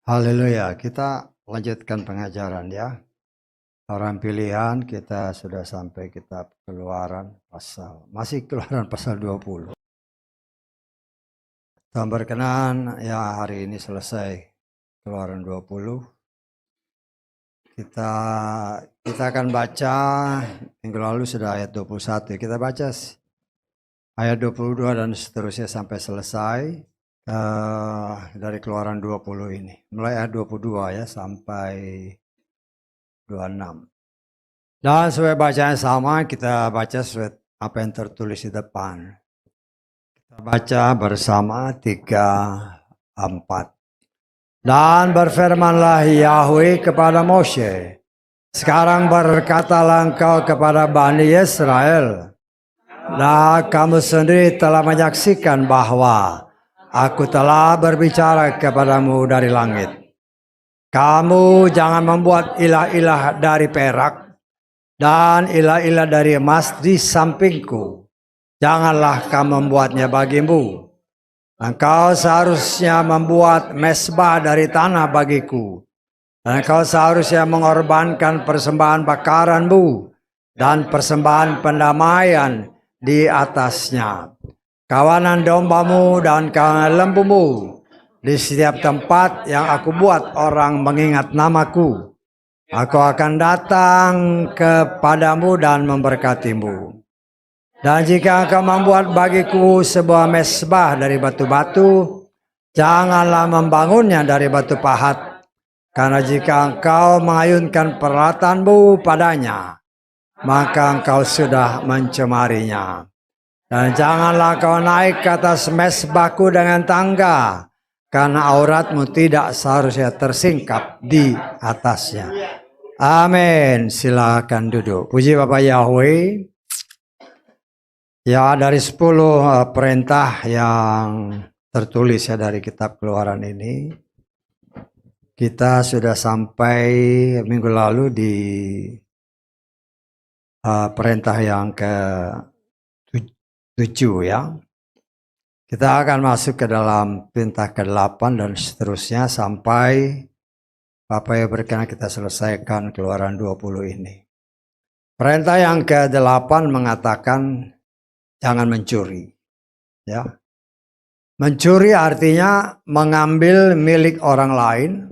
Haleluya, kita lanjutkan pengajaran ya. Orang pilihan kita sudah sampai kitab Keluaran masih Keluaran pasal 20. Tuhan berkenan ya, hari ini selesai Keluaran 20. Kita akan baca, minggu lalu sudah ayat 21. Kita baca ayat 22 dan seterusnya sampai selesai. Dari Keluaran 20 ini. Mulai ayat 22 ya sampai 26. Dan sesuai bacaan sama, kita baca sesuai apa yang tertulis di depan. Kita baca bersama 3-4. Dan berfirmanlah Yahweh kepada Moshe, sekarang berkatalah engkau kepada Bani Israel, nah kamu sendiri telah menyaksikan bahwa Aku telah berbicara kepadamu dari langit. Kamu jangan membuat ilah-ilah dari perak dan ilah-ilah dari emas di sampingku. Janganlah kamu membuatnya bagimu. Engkau seharusnya membuat mezbah dari tanah bagiku. Dan engkau seharusnya mengorbankan persembahan bakaranmu dan persembahan pendamaian di atasnya. Kawanan dombamu dan kawanan lembumu di setiap tempat yang aku buat orang mengingat namaku. Aku akan datang kepadamu dan memberkatimu. Dan jika engkau membuat bagiku sebuah mezbah dari batu-batu, janganlah membangunnya dari batu pahat. Karena jika engkau mengayunkan peralatanmu padanya, maka engkau sudah mencemarinya. Dan janganlah kau naik ke atas mezbahku dengan tangga, karena auratmu tidak seharusnya tersingkap di atasnya. Amin. Silakan duduk. Puji Bapa Yahweh. Ya, dari 10 perintah yang tertulis ya dari kitab Keluaran ini, kita sudah sampai minggu lalu di perintah yang ke-7 ya. Kita akan masuk ke dalam perintah ke-8 dan seterusnya sampai apa yang berkenan kita selesaikan Keluaran 20 ini. Perintah yang ke-8 mengatakan jangan mencuri. Ya. Mencuri artinya mengambil milik orang lain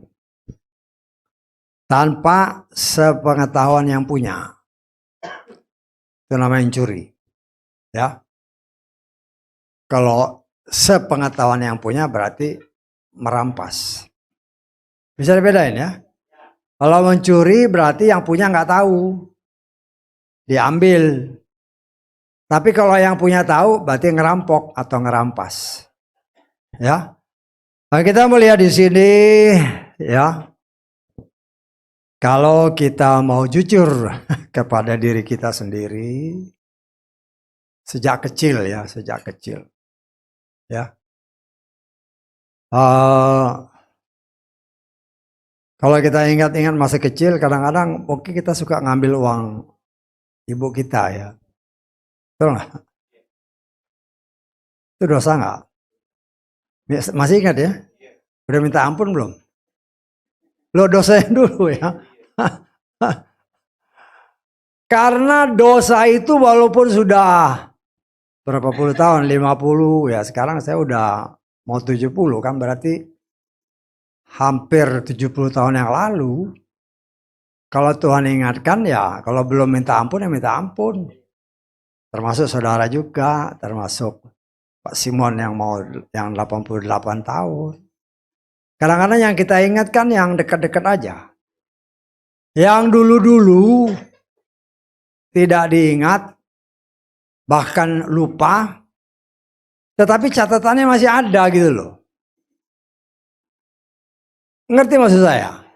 tanpa sepengetahuan yang punya. Itu namanya mencuri. Ya. Kalau sepengetahuan yang punya berarti merampas. Bisa dibedain ya. Kalau mencuri berarti yang punya nggak tahu, diambil. Tapi kalau yang punya tahu berarti ngerampok atau ngerampas. Ya. Nah, kita melihat di sini ya. Kalau kita mau jujur kepada diri kita sendiri sejak kecil ya, sejak kecil. Ya. Kalau kita ingat-ingat masa kecil, kadang-kadang mungkin kita suka ngambil uang ibu kita ya. Betul nggak? Itu dosa nggak? Masih ingat ya? Udah minta ampun belum? Lo dosain dulu ya. Karena dosa itu walaupun sudah berapa puluh tahun, 50 ya, sekarang saya udah mau 70 kan, berarti hampir 70 tahun yang lalu. Kalau Tuhan ingatkan ya, kalau belum minta ampun ya minta ampun. Termasuk saudara juga, termasuk Pak Simon yang 88 tahun. Kadang-kadang yang kita ingatkan yang dekat-dekat aja. Yang dulu-dulu tidak diingat, bahkan lupa, tetapi catatannya masih ada gitu loh. Ngerti maksud saya?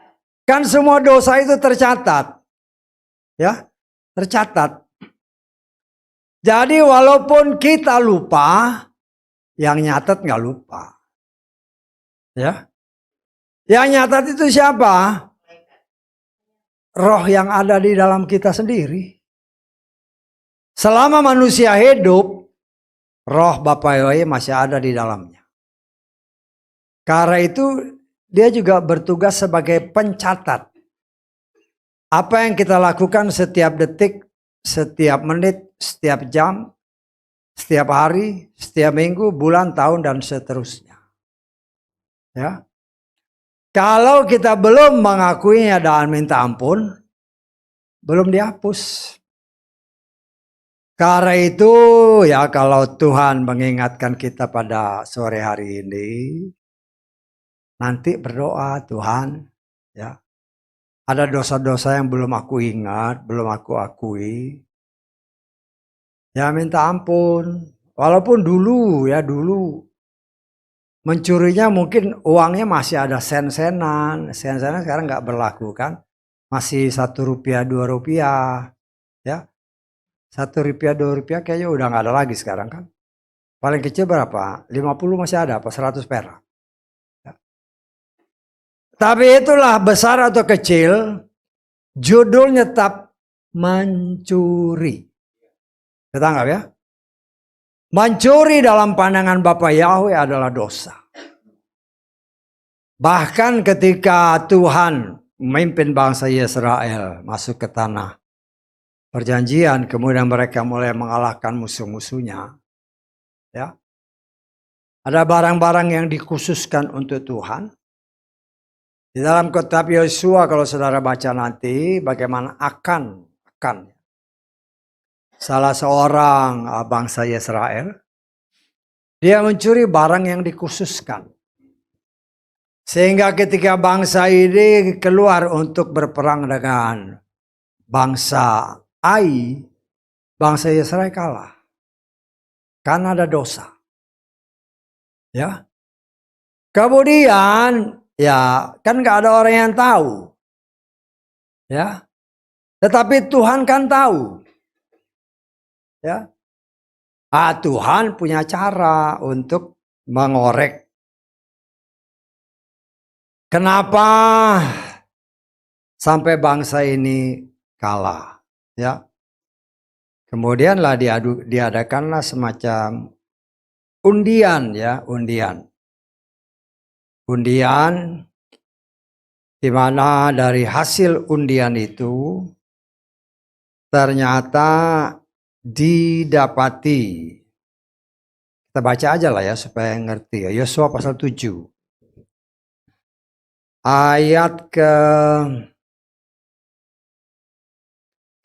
Kan semua dosa itu tercatat. Ya, tercatat. Jadi walaupun kita lupa, yang nyatat nggak lupa. Ya. Yang nyatat itu siapa? Roh yang ada di dalam kita sendiri. Selama manusia hidup, roh Bapa Yahweh masih ada di dalamnya. Karena itu dia juga bertugas sebagai pencatat. Apa yang kita lakukan setiap detik, setiap menit, setiap jam, setiap hari, setiap minggu, bulan, tahun, dan seterusnya. Ya. Kalau kita belum mengakuinya dan minta ampun, belum dihapus. Karena itu ya kalau Tuhan mengingatkan kita pada sore hari ini, nanti berdoa, Tuhan, ya. Ada dosa-dosa yang belum aku ingat, belum aku akui. Ya minta ampun. Walaupun dulu mencurinya mungkin uangnya masih ada sen-senan. Sen-senan sekarang nggak berlaku kan. Masih Rp1, Rp2, ya. Rp1, Rp2 kayaknya udah nggak ada lagi sekarang kan. Paling kecil berapa? 50 masih ada, apa 100 perak. Ya. Tapi itulah besar atau kecil, judulnya tetap mencuri. Kita anggap ya. Mencuri dalam pandangan Bapa Yahweh adalah dosa. Bahkan ketika Tuhan memimpin bangsa Israel masuk ke tanah perjanjian, kemudian mereka mulai mengalahkan musuh-musuhnya. Ya. Ada barang-barang yang dikhususkan untuk Tuhan. Di dalam kitab Yosua kalau saudara baca nanti bagaimana akan salah seorang bangsa Israel, dia mencuri barang yang dikhususkan. Sehingga ketika bangsa ini keluar untuk berperang dengan bangsa Ai, bangsa Israel kalah. Karena ada dosa. Ya. Kemudian ya kan gak ada orang yang tahu. Ya. Tetapi Tuhan kan tahu. Ya. Tuhan punya cara untuk mengorek. Kenapa sampai bangsa ini kalah? Ya. Kemudianlah diadakanlah semacam undian ya, undian di mana dari hasil undian itu ternyata didapati. Kita baca aja lah ya supaya ngerti ya. Yosua pasal 7.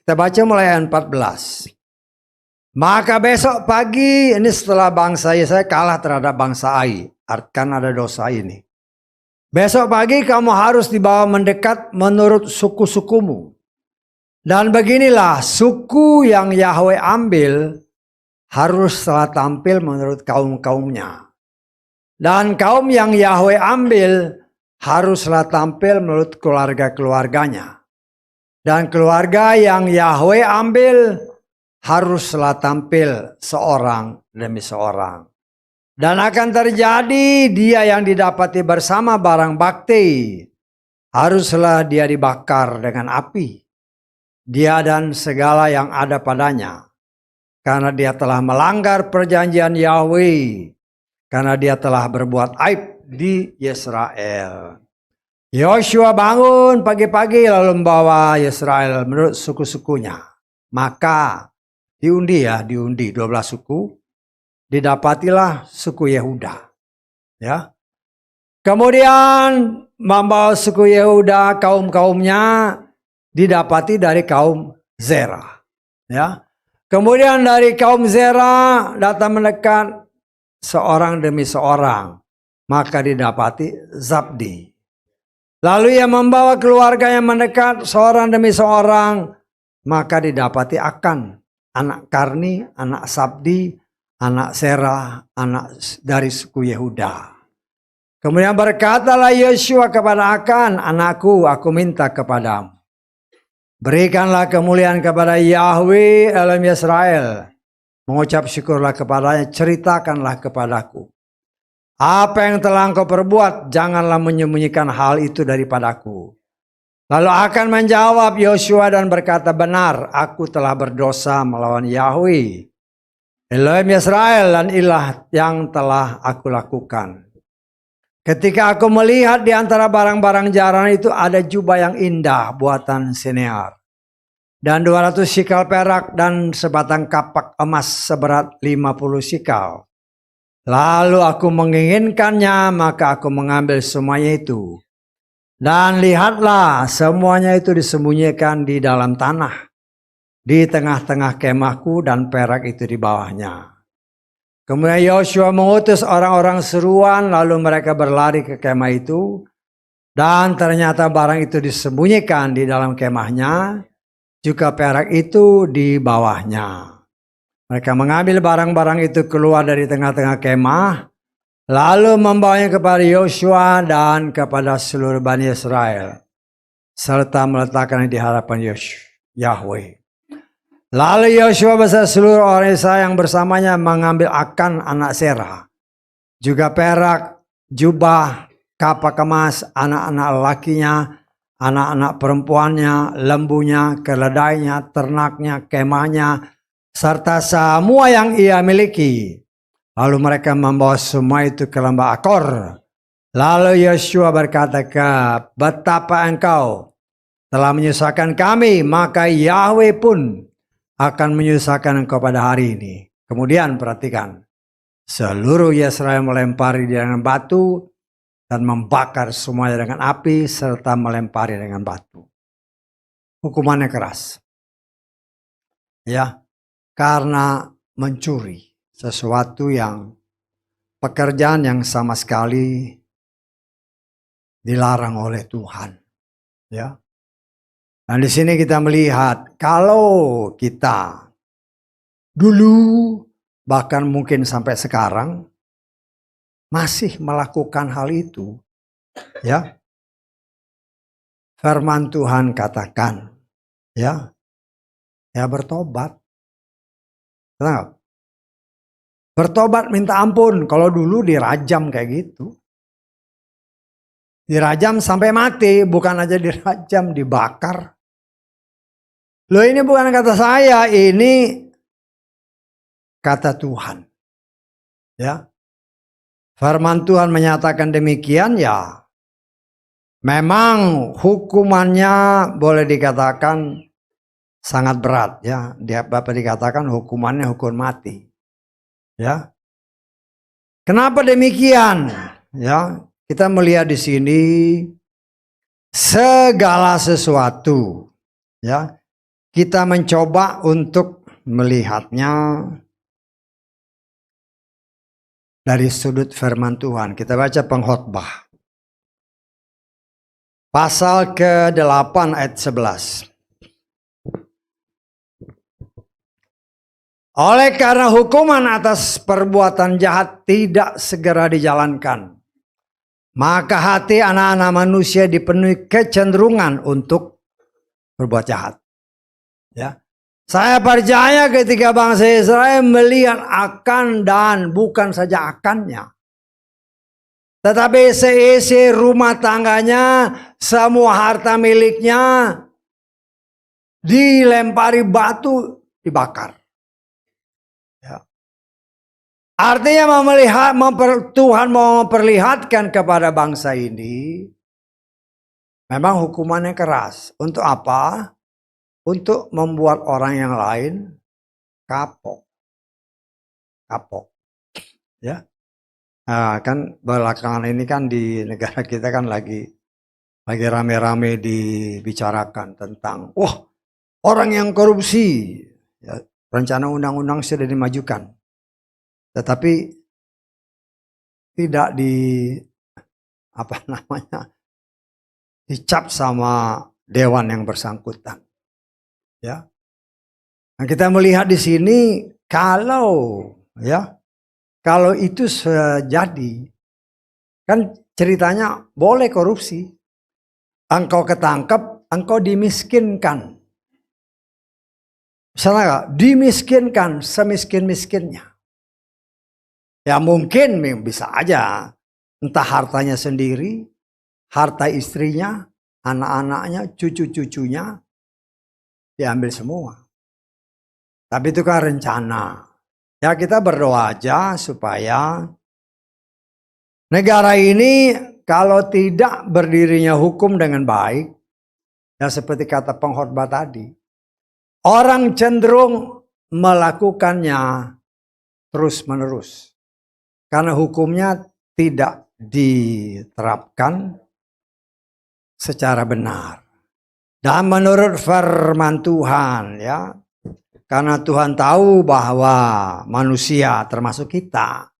Kita baca mulai ayat 14. Maka besok pagi, ini setelah bangsa Israel kalah terhadap bangsa Ai. Kan ada dosa ini. Besok pagi kamu harus dibawa mendekat menurut suku-sukumu. Dan beginilah suku yang Yahweh ambil harus telah tampil menurut kaum-kaumnya. Dan kaum yang Yahweh ambil haruslah tampil menurut keluarga-keluarganya. Dan keluarga yang Yahweh ambil haruslah tampil seorang demi seorang. Dan akan terjadi dia yang didapati bersama barang bakti, haruslah dia dibakar dengan api. Dia dan segala yang ada padanya. Karena dia telah melanggar perjanjian Yahweh. Karena dia telah berbuat aib di Israel. Yosua bangun pagi-pagi lalu membawa Israel menurut suku-sukunya. Maka diundi 12 suku, didapatilah suku Yehuda. Ya. Kemudian membawa suku Yehuda kaum-kaumnya didapati dari kaum Zerah. Ya. Kemudian dari kaum Zerah datang mendekat seorang demi seorang, maka didapati Zabdi. Lalu ia membawa keluarga yang mendekat seorang demi seorang, maka didapati Akan, anak Karni, anak Sabdi, anak Serah, anak dari suku Yehuda. Kemudian berkatalah Yosua kepada Akan, anakku, aku minta kepadamu, berikanlah kemuliaan kepada Yahweh Elohim Israel. Mengucap syukurlah kepadanya, ceritakanlah kepadaku apa yang telah engkau perbuat, janganlah menyembunyikan hal itu daripadaku. Lalu Akan menjawab Yosua dan berkata, benar, aku telah berdosa melawan Yahweh Elohim Israel dan ilah yang telah aku lakukan. Ketika aku melihat di antara barang-barang jarang itu ada jubah yang indah buatan Sinear. Dan 200 sikal perak dan sebatang kapak emas seberat 50 sikal. Lalu aku menginginkannya, maka aku mengambil semuanya itu. Dan lihatlah, semuanya itu disembunyikan di dalam tanah, di tengah-tengah kemahku, dan perak itu di bawahnya. Kemudian Yosua mengutus orang-orang seruan, lalu mereka berlari ke kemah itu, dan ternyata barang itu disembunyikan di dalam kemahnya, juga perak itu di bawahnya. Mereka mengambil barang-barang itu keluar dari tengah-tengah kemah, lalu membawanya kepada Yosua dan kepada seluruh Bani Israel, serta meletakkannya di hadapan Yahweh. Lalu Yosua beserta seluruh orang Israel yang bersamanya mengambil Akan anak Serah, juga perak, jubah, kapak emas, anak-anak lakinya, anak-anak perempuannya, lembunya, keledainya, ternaknya, kemahnya, serta semua yang ia miliki. Lalu mereka membawa semua itu ke lembah Akor. Lalu Yosua berkata, betapa engkau telah menyusahkan kami, maka Yahweh pun akan menyusahkan engkau pada hari ini. Kemudian perhatikan, seluruh Israel melempari dia dengan batu dan membakar semuanya dengan api serta melempari dengan batu. Hukumannya keras. Ya, karena mencuri sesuatu yang pekerjaan yang sama sekali dilarang oleh Tuhan. Ya. Dan di sini kita melihat kalau kita dulu bahkan mungkin sampai sekarang masih melakukan hal itu, ya. Firman Tuhan katakan, ya bertobat. Kenapa? Bertobat minta ampun. Kalau dulu dirajam kayak gitu. Dirajam sampai mati, bukan aja dirajam, dibakar. Loh, ini bukan kata saya, ini kata Tuhan. Ya. Firman Tuhan menyatakan demikian, ya. Memang hukumannya boleh dikatakan sangat berat, ya. Bapak dikatakan hukumannya hukum mati. Ya. Kenapa demikian? Ya, kita melihat di sini segala sesuatu, ya. Kita mencoba untuk melihatnya dari sudut firman Tuhan. Kita baca Pengkhotbah. Pasal ke-8 ayat 11. Oleh karena hukuman atas perbuatan jahat tidak segera dijalankan, maka hati anak-anak manusia dipenuhi kecenderungan untuk berbuat jahat. Ya. Saya percaya ketika bangsa Israel melihat akan dan bukan saja akannya, tetapi seisi rumah tangganya, semua harta miliknya dilempari batu, dibakar. Ya. Artinya Tuhan mau memperlihatkan kepada bangsa ini, memang hukumannya keras. Untuk apa? Untuk membuat orang yang lain kapok. Ya. Nah, kan belakangan ini kan di negara kita kan lagi rame-rame dibicarakan tentang orang yang korupsi. Ya, rencana undang-undang sudah dimajukan. Tetapi tidak dicap sama dewan yang bersangkutan. Ya. Nah, kita melihat di sini kalau itu terjadi, kan ceritanya boleh korupsi, engkau ketangkep, engkau dimiskinkan. Misalnya gak? Dimiskinkan semiskin-miskinnya. Ya mungkin bisa aja, entah hartanya sendiri, harta istrinya, anak-anaknya, cucu-cucunya, diambil semua. Tapi itu kan rencana. Ya kita berdoa aja supaya negara ini kalau tidak berdirinya hukum dengan baik, ya seperti kata pengkhotbah tadi, orang cenderung melakukannya terus-menerus. Karena hukumnya tidak diterapkan secara benar. Dan menurut firman Tuhan, ya, karena Tuhan tahu bahwa manusia termasuk kita,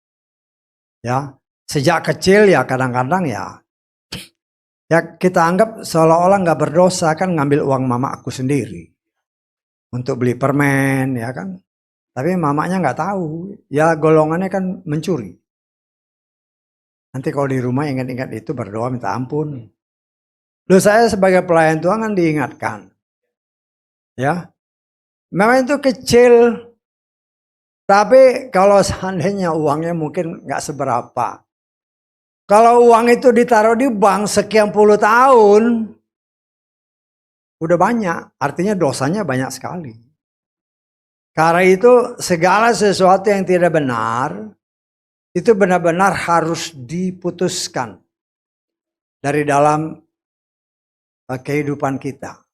ya, sejak kecil ya kadang-kadang ya kita anggap seolah-olah nggak berdosa kan ngambil uang mama aku sendiri untuk beli permen, ya kan. Tapi mamanya nggak tahu, ya golongannya kan mencuri. Nanti kalau di rumah ingat-ingat itu berdoa minta ampun. Loh, saya sebagai pelayan Tuhan kan diingatkan, ya. Memang itu kecil, tapi kalau seandainya uangnya mungkin nggak seberapa. Kalau uang itu ditaruh di bank sekian puluh tahun, udah banyak, artinya dosanya banyak sekali. Karena itu segala sesuatu yang tidak benar, itu benar-benar harus diputuskan dari dalam kehidupan kita.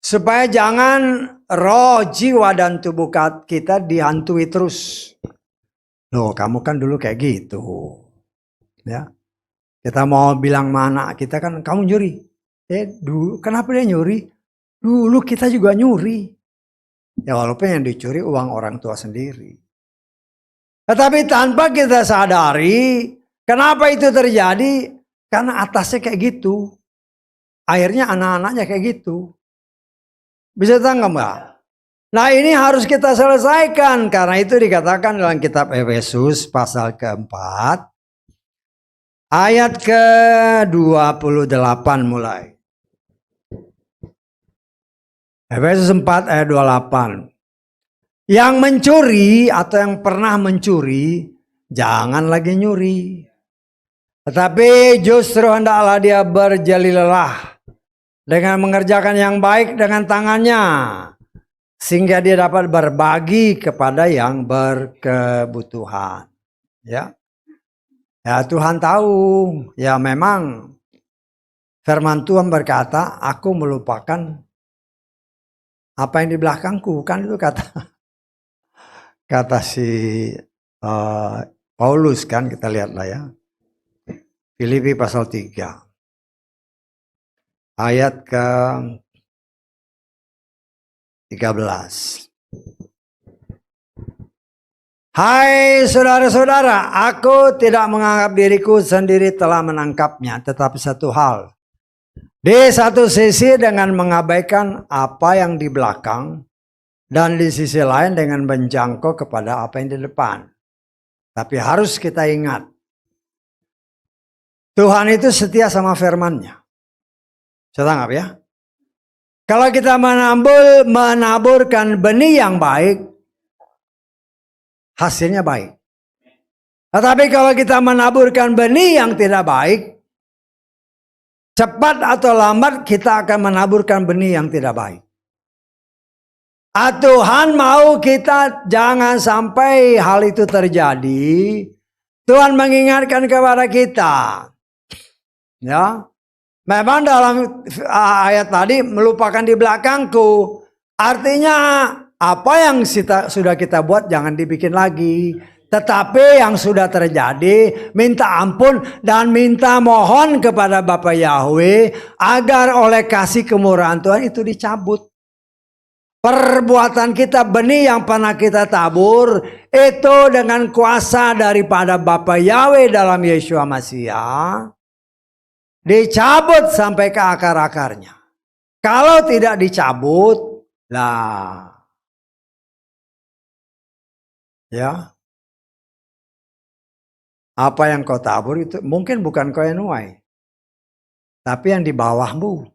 Supaya jangan roh, jiwa, dan tubuh kita dihantui terus. Loh, kamu kan dulu kayak gitu. Ya, kita mau bilang mana kita kan kamu nyuri. Dulu kenapa dia nyuri? Dulu kita juga nyuri. Ya walaupun yang dicuri uang orang tua sendiri. Tetapi tanpa kita sadari, kenapa itu terjadi? Karena atasnya kayak gitu. Akhirnya anak-anaknya kayak gitu. Bisa tangkap nggak? Nah ini harus kita selesaikan. Karena itu dikatakan dalam kitab Efesus pasal keempat. Ayat ke-28 mulai. Efesus 4 ayat 28. Yang mencuri atau yang pernah mencuri, jangan lagi nyuri. Tetapi justru hendaklah dia berjeli lelah dengan mengerjakan yang baik dengan tangannya. Sehingga dia dapat berbagi kepada yang berkebutuhan. Ya. Ya Tuhan tahu, ya memang firman Tuhan berkata, aku melupakan apa yang di belakangku. Kan itu kata si Paulus kan, kita lihatlah ya. Filipi pasal 3. Ayat ke-13. Hai saudara-saudara, aku tidak menganggap diriku sendiri telah menangkapnya, tetapi satu hal. Di satu sisi dengan mengabaikan apa yang di belakang, dan di sisi lain dengan menjangkau kepada apa yang di depan. Tapi harus kita ingat, Tuhan itu setia sama firman-Nya. Saya tangkap ya. Kalau kita menaburkan benih yang baik, hasilnya baik. Tetapi kalau kita menaburkan benih yang tidak baik, cepat atau lambat kita akan menaburkan benih yang tidak baik. Tuhan mau kita jangan sampai hal itu terjadi. Tuhan mengingatkan kepada kita. Ya. Memang dalam ayat tadi melupakan di belakangku. Artinya apa yang sudah kita buat jangan dibikin lagi. Tetapi yang sudah terjadi minta ampun dan minta mohon kepada Bapa Yahweh agar oleh kasih kemurahan Tuhan itu dicabut. Perbuatan kita, benih yang pernah kita tabur itu dengan kuasa daripada Bapa Yahweh dalam Yeshua Masiah dicabut sampai ke akar-akarnya. Kalau tidak dicabut, lah, ya, apa yang kau tabur itu mungkin bukan kau yang nuai, tapi yang di bawahmu,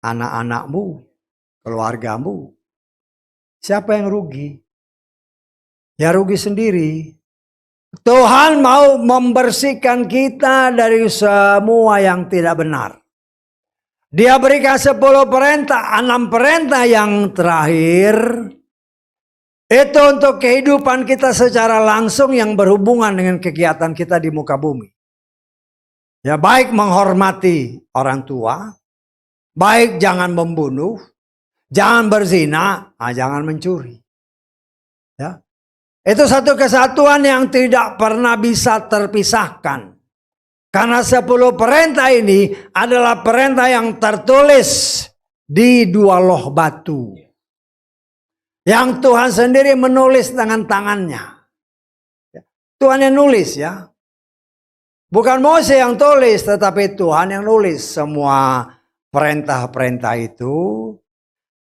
anak-anakmu, keluargamu. Siapa yang rugi? Ya rugi sendiri. Tuhan mau membersihkan kita dari semua yang tidak benar. Dia berikan 10 perintah, 6 perintah yang terakhir Itu untuk kehidupan kita secara langsung yang berhubungan dengan kegiatan kita di muka bumi. Ya, baik menghormati orang tua, baik jangan membunuh, jangan berzina, jangan mencuri. Ya. Itu satu kesatuan yang tidak pernah bisa terpisahkan. Karena 10 perintah ini adalah perintah yang tertulis di 2 loh batu. Yang Tuhan sendiri menulis dengan tangannya. Tuhan yang nulis ya. Bukan Mose yang tulis, tetapi Tuhan yang nulis semua perintah-perintah itu.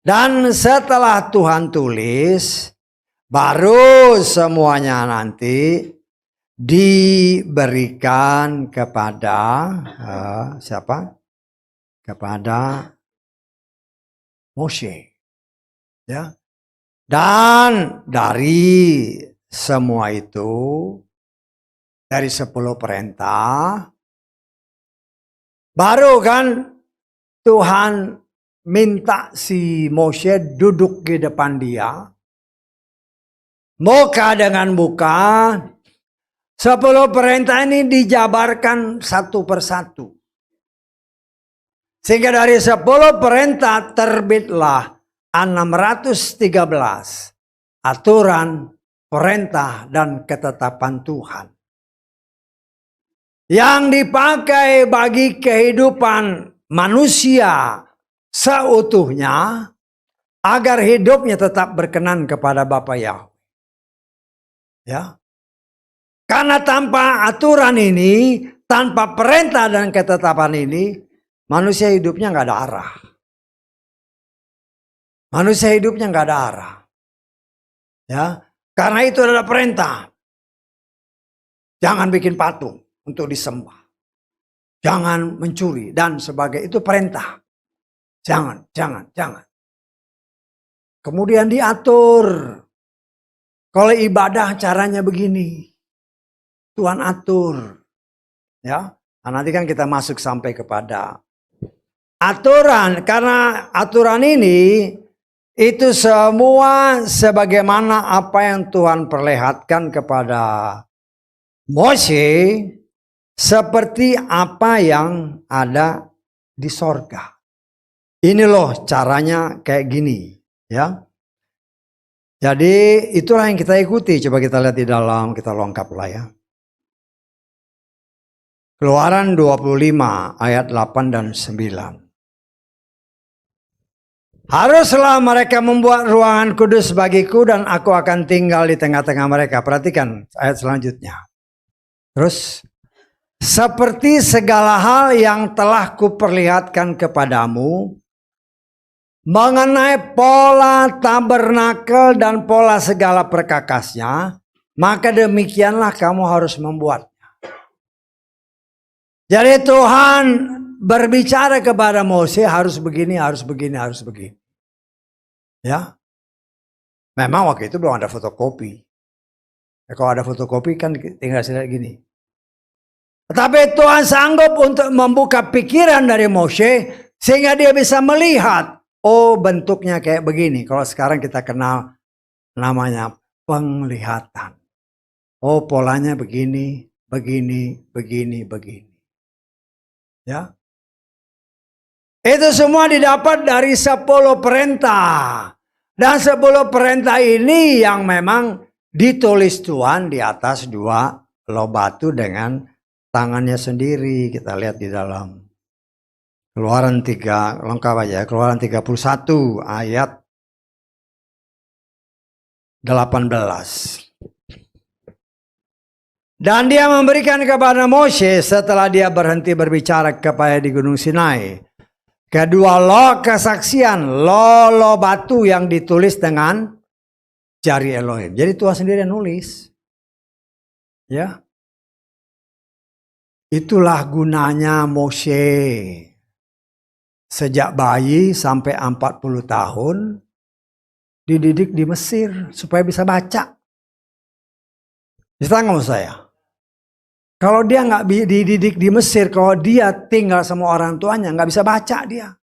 Dan setelah Tuhan tulis, baru semuanya nanti diberikan kepada siapa? Kepada Mose. Ya. Dan dari semua itu, dari 10 perintah, baru kan Tuhan minta si Mose duduk di depan dia. Muka dengan muka, 10 perintah ini dijabarkan satu persatu. Sehingga dari 10 perintah terbitlah 613 aturan, perintah, dan ketetapan Tuhan. Yang dipakai bagi kehidupan manusia seutuhnya agar hidupnya tetap berkenan kepada Bapa Yahweh. Ya. Karena tanpa aturan ini, tanpa perintah dan ketetapan ini, manusia hidupnya nggak ada arah. Manusia hidupnya nggak ada arah. Ya, karena itu adalah perintah. Jangan bikin patung untuk disembah. Jangan mencuri dan sebagainya, itu perintah. Jangan. Kemudian diatur. Kalau ibadah caranya begini. Tuhan atur. Ya. Nah, nanti kan kita masuk sampai kepada aturan. Karena aturan ini itu semua sebagaimana apa yang Tuhan perlihatkan kepada Mose, seperti apa yang ada di sorga. Ini loh caranya kayak gini, ya. Jadi itulah yang kita ikuti. Coba kita lihat di dalam, kita lengkap lah ya. Keluaran 25 ayat 8 dan 9. Haruslah mereka membuat ruangan kudus bagiku dan aku akan tinggal di tengah-tengah mereka. Perhatikan ayat selanjutnya. Terus, seperti segala hal yang telah kuperlihatkan kepadamu, mengenai pola tabernakel dan pola segala perkakasnya, maka demikianlah kamu harus membuatnya. Jadi Tuhan berbicara kepada Mose harus begini, harus begini, harus begini. Ya, memang waktu itu belum ada fotokopi. Ya, kalau ada fotokopi kan tinggal lihat gini. Tetapi Tuhan sanggup untuk membuka pikiran dari Mose sehingga dia bisa melihat, oh bentuknya kayak begini. Kalau sekarang kita kenal namanya penglihatan. Oh polanya begini, begini, begini, begini. Ya. Itu semua didapat dari 10 perintah. Dan 10 perintah ini yang memang ditulis Tuhan di atas 2 loh batu dengan tangannya sendiri. Kita lihat di dalam Keluaran 3, lengkap aja. Keluaran 31 ayat 18. Dan dia memberikan kepada Mose setelah dia berhenti berbicara kepada di Gunung Sinai. Kedua loh kesaksian, loh batu yang ditulis dengan jari Elohim. Jadi Tuhan sendiri yang nulis. Ya. Itulah gunanya Mose. Sejak bayi sampai 40 tahun dididik di Mesir supaya bisa baca. Bisa nggak saya? Kalau dia nggak dididik di Mesir, kalau dia tinggal sama orang tuanya nggak bisa baca dia.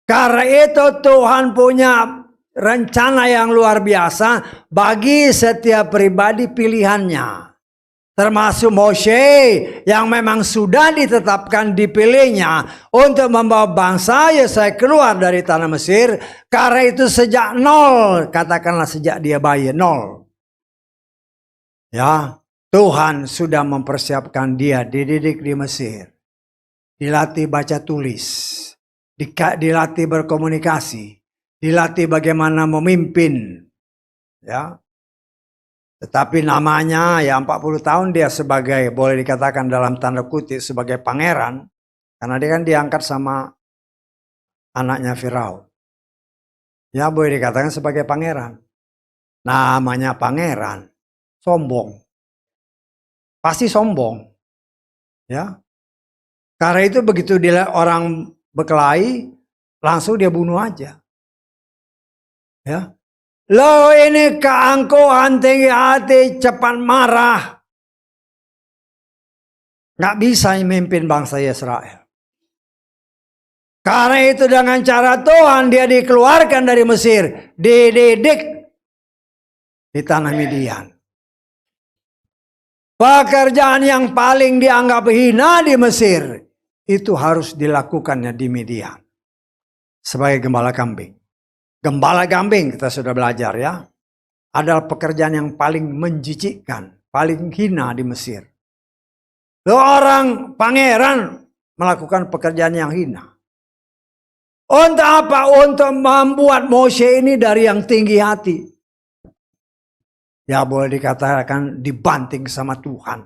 Karena itu Tuhan punya rencana yang luar biasa bagi setiap pribadi pilihannya. Termasuk Moshe yang memang sudah ditetapkan dipilihnya untuk membawa bangsa Yesaya keluar dari tanah Mesir. Karena itu sejak nol, katakanlah sejak dia bayi, nol. Ya, Tuhan sudah mempersiapkan dia, dididik di Mesir. Dilatih baca tulis, dilatih berkomunikasi, dilatih bagaimana memimpin. Ya. Tetapi namanya ya 40 tahun dia sebagai, boleh dikatakan dalam tanda kutip sebagai pangeran. Karena dia kan diangkat sama anaknya Firaun. Ya boleh dikatakan sebagai pangeran. Namanya pangeran, sombong. Pasti sombong. Ya. Karena itu begitu dia orang berkelahi, langsung dia bunuh aja. Ya. Lo ini keangkuhan tinggi hati, cepat marah. Nggak bisa memimpin bangsa Israel. Karena itu dengan cara Tuhan dia dikeluarkan dari Mesir. Dididik di tanah Midian. Pekerjaan yang paling dianggap hina di Mesir. Itu harus dilakukannya di Midian. Sebagai gembala kambing. Gembala kambing kita sudah belajar ya. Adalah pekerjaan yang paling menjijikkan. Paling hina di Mesir. Orang pangeran melakukan pekerjaan yang hina. Untuk apa? Untuk membuat Moshe ini dari yang tinggi hati. Ya boleh dikatakan dibanting sama Tuhan.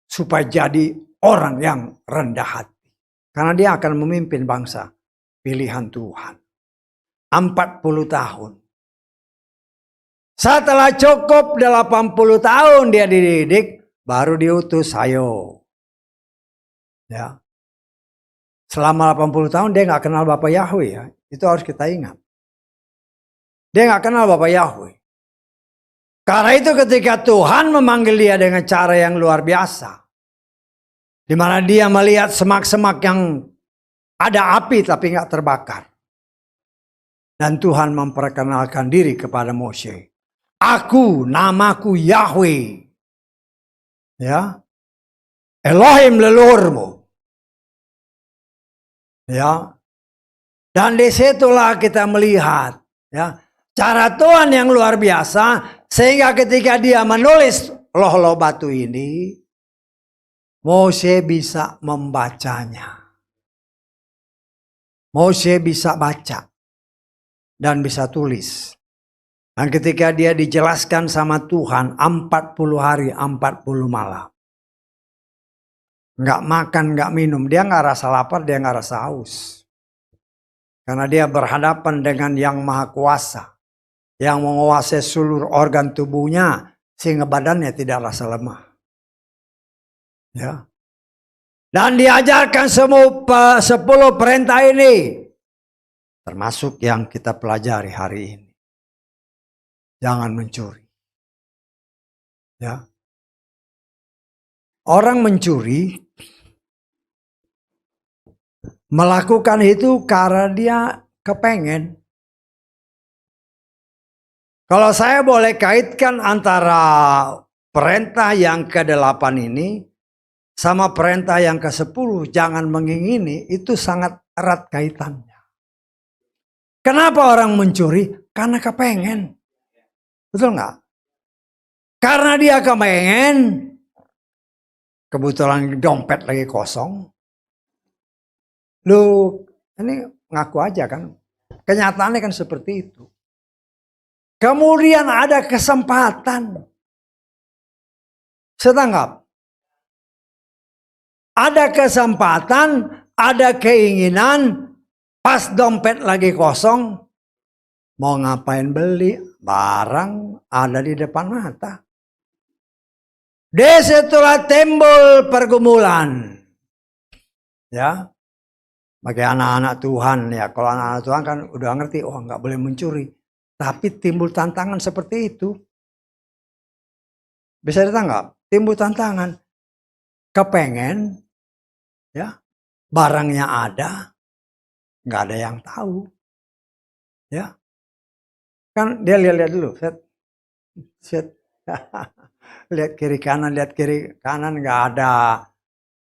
Supaya jadi orang yang rendah hati. Karena dia akan memimpin bangsa. Pilihan Tuhan. 40 tahun. Setelah cukup 80 tahun dia dididik. Baru diutus, ayo. Ya. Selama 80 tahun dia nggak kenal Bapak Yahweh ya. Itu harus kita ingat. Dia nggak kenal Bapak Yahweh. Karena itu ketika Tuhan memanggil dia dengan cara yang luar biasa. Di mana dia melihat semak-semak yang ada api tapi nggak terbakar. Dan Tuhan memperkenalkan diri kepada Moshe. Aku, namaku Yahweh. Ya. Elohim leluhurmu. Ya. Dan disitulah kita melihat. Ya. Cara Tuhan yang luar biasa. Sehingga ketika dia menulis loh-loh batu ini. Moshe bisa membacanya. Moshe bisa baca. Dan bisa tulis. Dan ketika dia dijelaskan sama Tuhan 40 hari 40 malam. Nggak makan, nggak minum. Dia nggak rasa lapar, dia nggak rasa haus. Karena dia berhadapan dengan yang maha kuasa. Yang menguasai seluruh organ tubuhnya. Sehingga badannya tidak rasa lemah. Ya. Dan diajarkan semua 10 perintah ini. Termasuk yang kita pelajari hari ini. Jangan mencuri. Ya. Orang mencuri melakukan itu karena dia kepengen. Kalau saya boleh kaitkan antara perintah yang ke-8 ini sama perintah yang ke-10 jangan mengingini, itu sangat erat kaitannya. Kenapa orang mencuri? Karena kepengen. Betul nggak? Karena dia kepengen, kebetulan dompet lagi kosong. Lu ini ngaku aja kan. Kenyataannya kan seperti itu. Kemudian ada kesempatan. Setanggap. Ada kesempatan, ada keinginan, pas dompet lagi kosong, mau ngapain beli, barang ada di depan mata. Disitulah timbul pergumulan. Ya. Bagi anak-anak Tuhan ya, kalau anak-anak Tuhan kan udah ngerti, oh nggak boleh mencuri. Tapi timbul tantangan seperti itu. Bisa ditangkap, timbul tantangan. Kepengen, ya, barangnya ada, nggak ada yang tahu. Ya. Kan dia lihat-lihat dulu, set. Lihat kiri kanan nggak ada.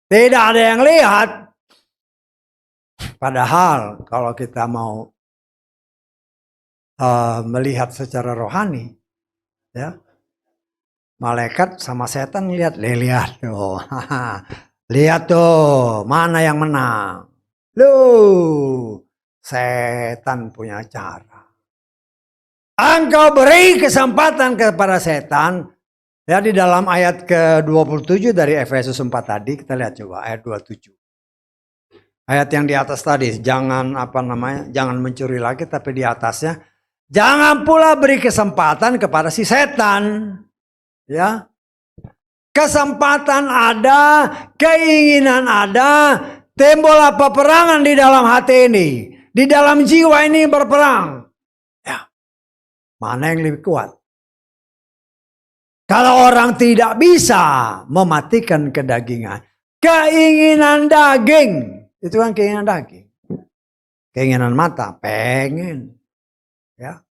Tidak ada yang lihat. Padahal kalau kita mau melihat secara rohani, ya, malaikat sama setan lihat tuh. Lihat tuh, mana yang menang. Loh, setan punya cara. Engkau beri kesempatan kepada setan. Ya, di dalam ayat ke-27 dari Efesus 4 tadi, kita lihat coba ayat 27. Ayat yang di atas tadi, jangan jangan mencuri lagi, tapi di atasnya, jangan pula beri kesempatan kepada si setan. Ya, kesempatan ada, keinginan ada, timbul peperangan di dalam hati ini, di dalam jiwa ini berperang. Ya, mana yang lebih kuat? Kalau orang tidak bisa mematikan kedagingan, keinginan daging, itu kan keinginan daging. Keinginan mata, pengen. Ya.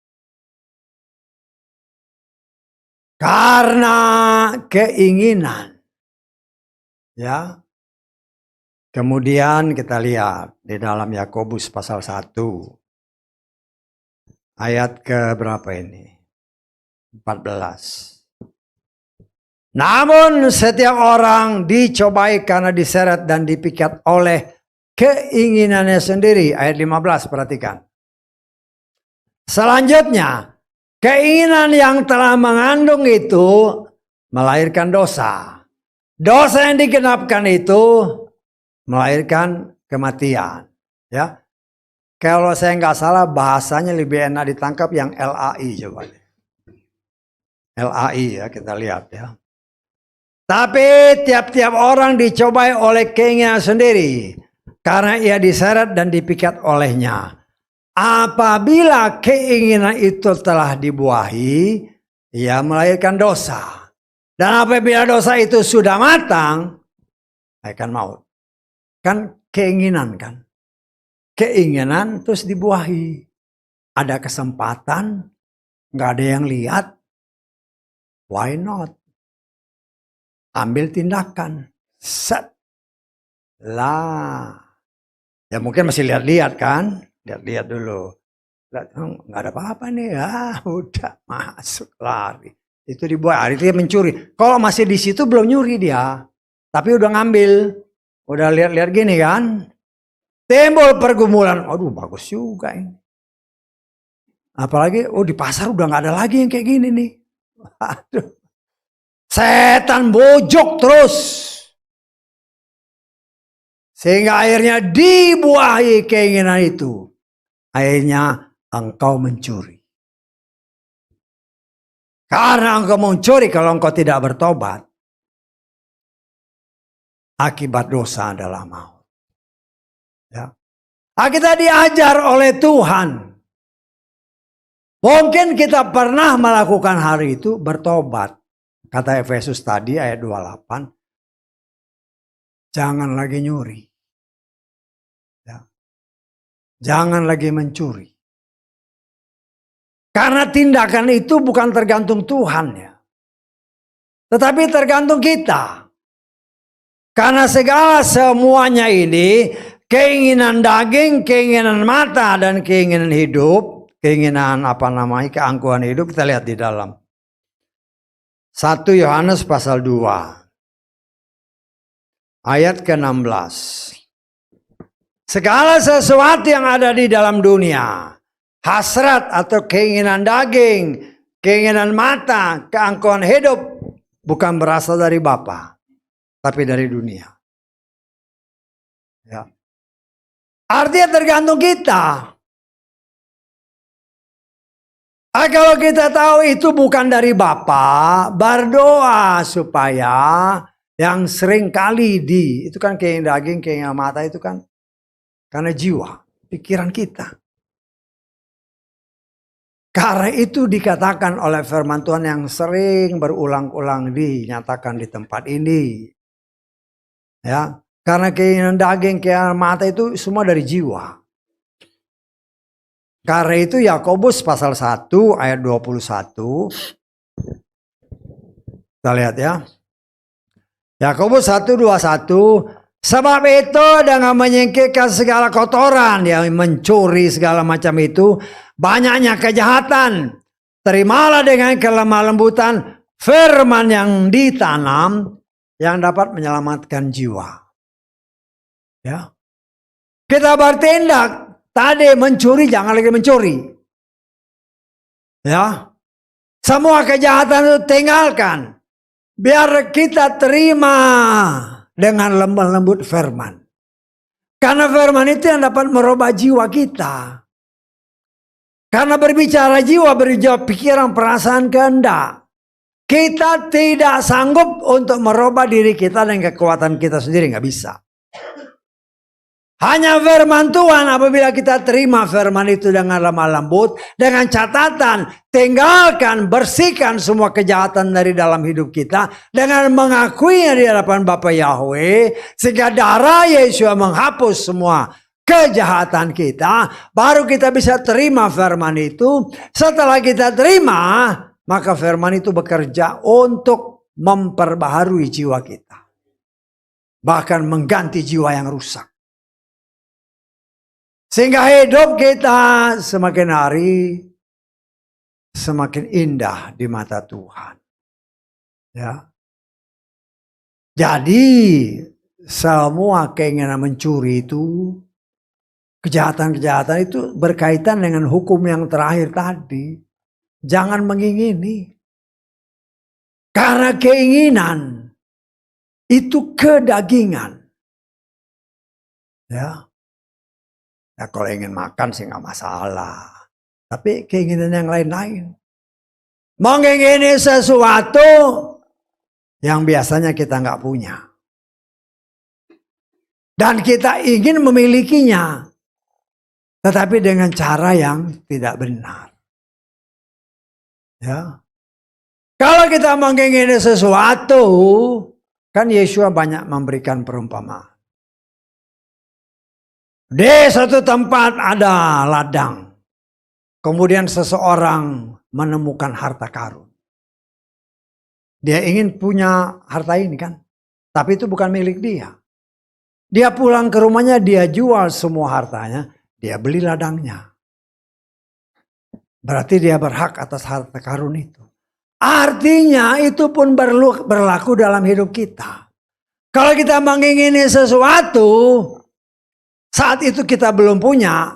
Karena keinginan. Ya. Kemudian kita lihat di dalam Yakobus pasal 1. Ayat ke berapa ini? 14. Namun setiap orang dicobai karena diseret dan dipikat oleh keinginannya sendiri. Ayat 15, perhatikan. Selanjutnya, keinginan yang telah mengandung itu melahirkan dosa. Dosa yang digenapkan itu melahirkan kematian. Ya, kalau saya nggak salah bahasanya lebih enak ditangkap yang LAI coba. LAI ya, kita lihat ya. Tapi tiap-tiap orang dicobai oleh keinginan sendiri, karena ia diseret dan dipikat olehnya. Apabila keinginan itu telah dibuahi, ia melahirkan dosa. Dan apabila dosa itu sudah matang, akan maut. Kan keinginan kan. Keinginan terus dibuahi. Ada kesempatan, nggak ada yang lihat. Why not? Ambil tindakan. Set. Lah. Ya mungkin masih lihat-lihat kan. Lihat-lihat dulu. Nggak ada apa-apa nih. Ya udah masuk lari. Itu dibuat. Artinya mencuri. Kalau masih di situ belum nyuri dia. Tapi udah ngambil. Udah lihat-lihat gini kan. Timbul pergumulan. Aduh bagus juga ini. Apalagi di pasar udah nggak ada lagi yang kayak gini nih. Aduh. Setan bojok terus. Sehingga akhirnya dibuahi keinginan itu. Akhirnya engkau mencuri. Karena engkau mencuri kalau engkau tidak bertobat. Akibat dosa adalah maut. Ya. Kita diajar oleh Tuhan. Mungkin kita pernah melakukan hari itu bertobat. Kata Efesus tadi ayat 28. Jangan lagi nyuri. Ya. Jangan lagi mencuri. Karena tindakan itu bukan tergantung Tuhan ya. Tetapi tergantung kita. Karena semuanya ini, keinginan daging, keinginan mata, dan keinginan hidup, keinginan keangkuhan hidup, kita lihat di dalam 1 Yohanes pasal 2 ayat ke-16. Segala sesuatu yang ada di dalam dunia, hasrat atau keinginan daging, keinginan mata, keangkuhan hidup, bukan berasal dari Bapa, tapi dari dunia. Ya. Artinya tergantung kita. Kalau kita tahu itu bukan dari Bapa, berdoa supaya yang sering kali itu kan keinginan daging, keinginan mata itu kan karena jiwa, pikiran kita. Karena itu dikatakan oleh firman Tuhan yang sering berulang-ulang dinyatakan di tempat ini. Ya, karena keinginan daging, keinginan mata itu semua dari jiwa. Karena itu Yakobus pasal 1 ayat 21. Kita lihat ya. Yakobus 1:21. Sebab itu dengan menyingkirkan segala kotoran yang mencuri segala macam itu, banyaknya kejahatan, terimalah dengan kelemah lembutan firman yang ditanam yang dapat menyelamatkan jiwa. Ya. Kita bertindak, tadi mencuri jangan lagi mencuri. Ya. Semua kejahatan itu tinggalkan. Biar kita terima dengan lemah lembut firman. Karena firman itu yang dapat merubah jiwa kita. Karena berbicara jiwa, berbicara pikiran, perasaan, kehendak. Kita tidak sanggup untuk merubah diri kita dan kekuatan kita sendiri. Nggak bisa. Hanya firman Tuhan, apabila kita terima firman itu dengan lemah lembut, dengan catatan, tinggalkan, bersihkan semua kejahatan dari dalam hidup kita, dengan mengakuinya di hadapan Bapa Yahweh, sehingga darah Yesus menghapus semua kejahatan kita, baru kita bisa terima firman itu. Setelah kita terima, maka firman itu bekerja untuk memperbaharui jiwa kita. Bahkan mengganti jiwa yang rusak. Sehingga hidup kita semakin hari semakin indah di mata Tuhan. Ya. Jadi semua keinginan mencuri itu, kejahatan-kejahatan itu berkaitan dengan hukum yang terakhir tadi. Jangan mengingini. Karena keinginan itu kedagingan. Ya. Ya kalau ingin makan sih nggak masalah. Tapi keinginan yang lain-lain. Mengingini sesuatu yang biasanya kita nggak punya. Dan kita ingin memilikinya. Tetapi dengan cara yang tidak benar. Ya. Kalau kita mengingini sesuatu, kan Yesus banyak memberikan perumpamaan. Di satu tempat ada ladang. Kemudian seseorang menemukan harta karun. Dia ingin punya harta ini kan. Tapi itu bukan milik dia. Dia pulang ke rumahnya, dia jual semua hartanya. Dia beli ladangnya. Berarti dia berhak atas harta karun itu. Artinya itu pun berlaku dalam hidup kita. Kalau kita mengingini sesuatu, saat itu kita belum punya,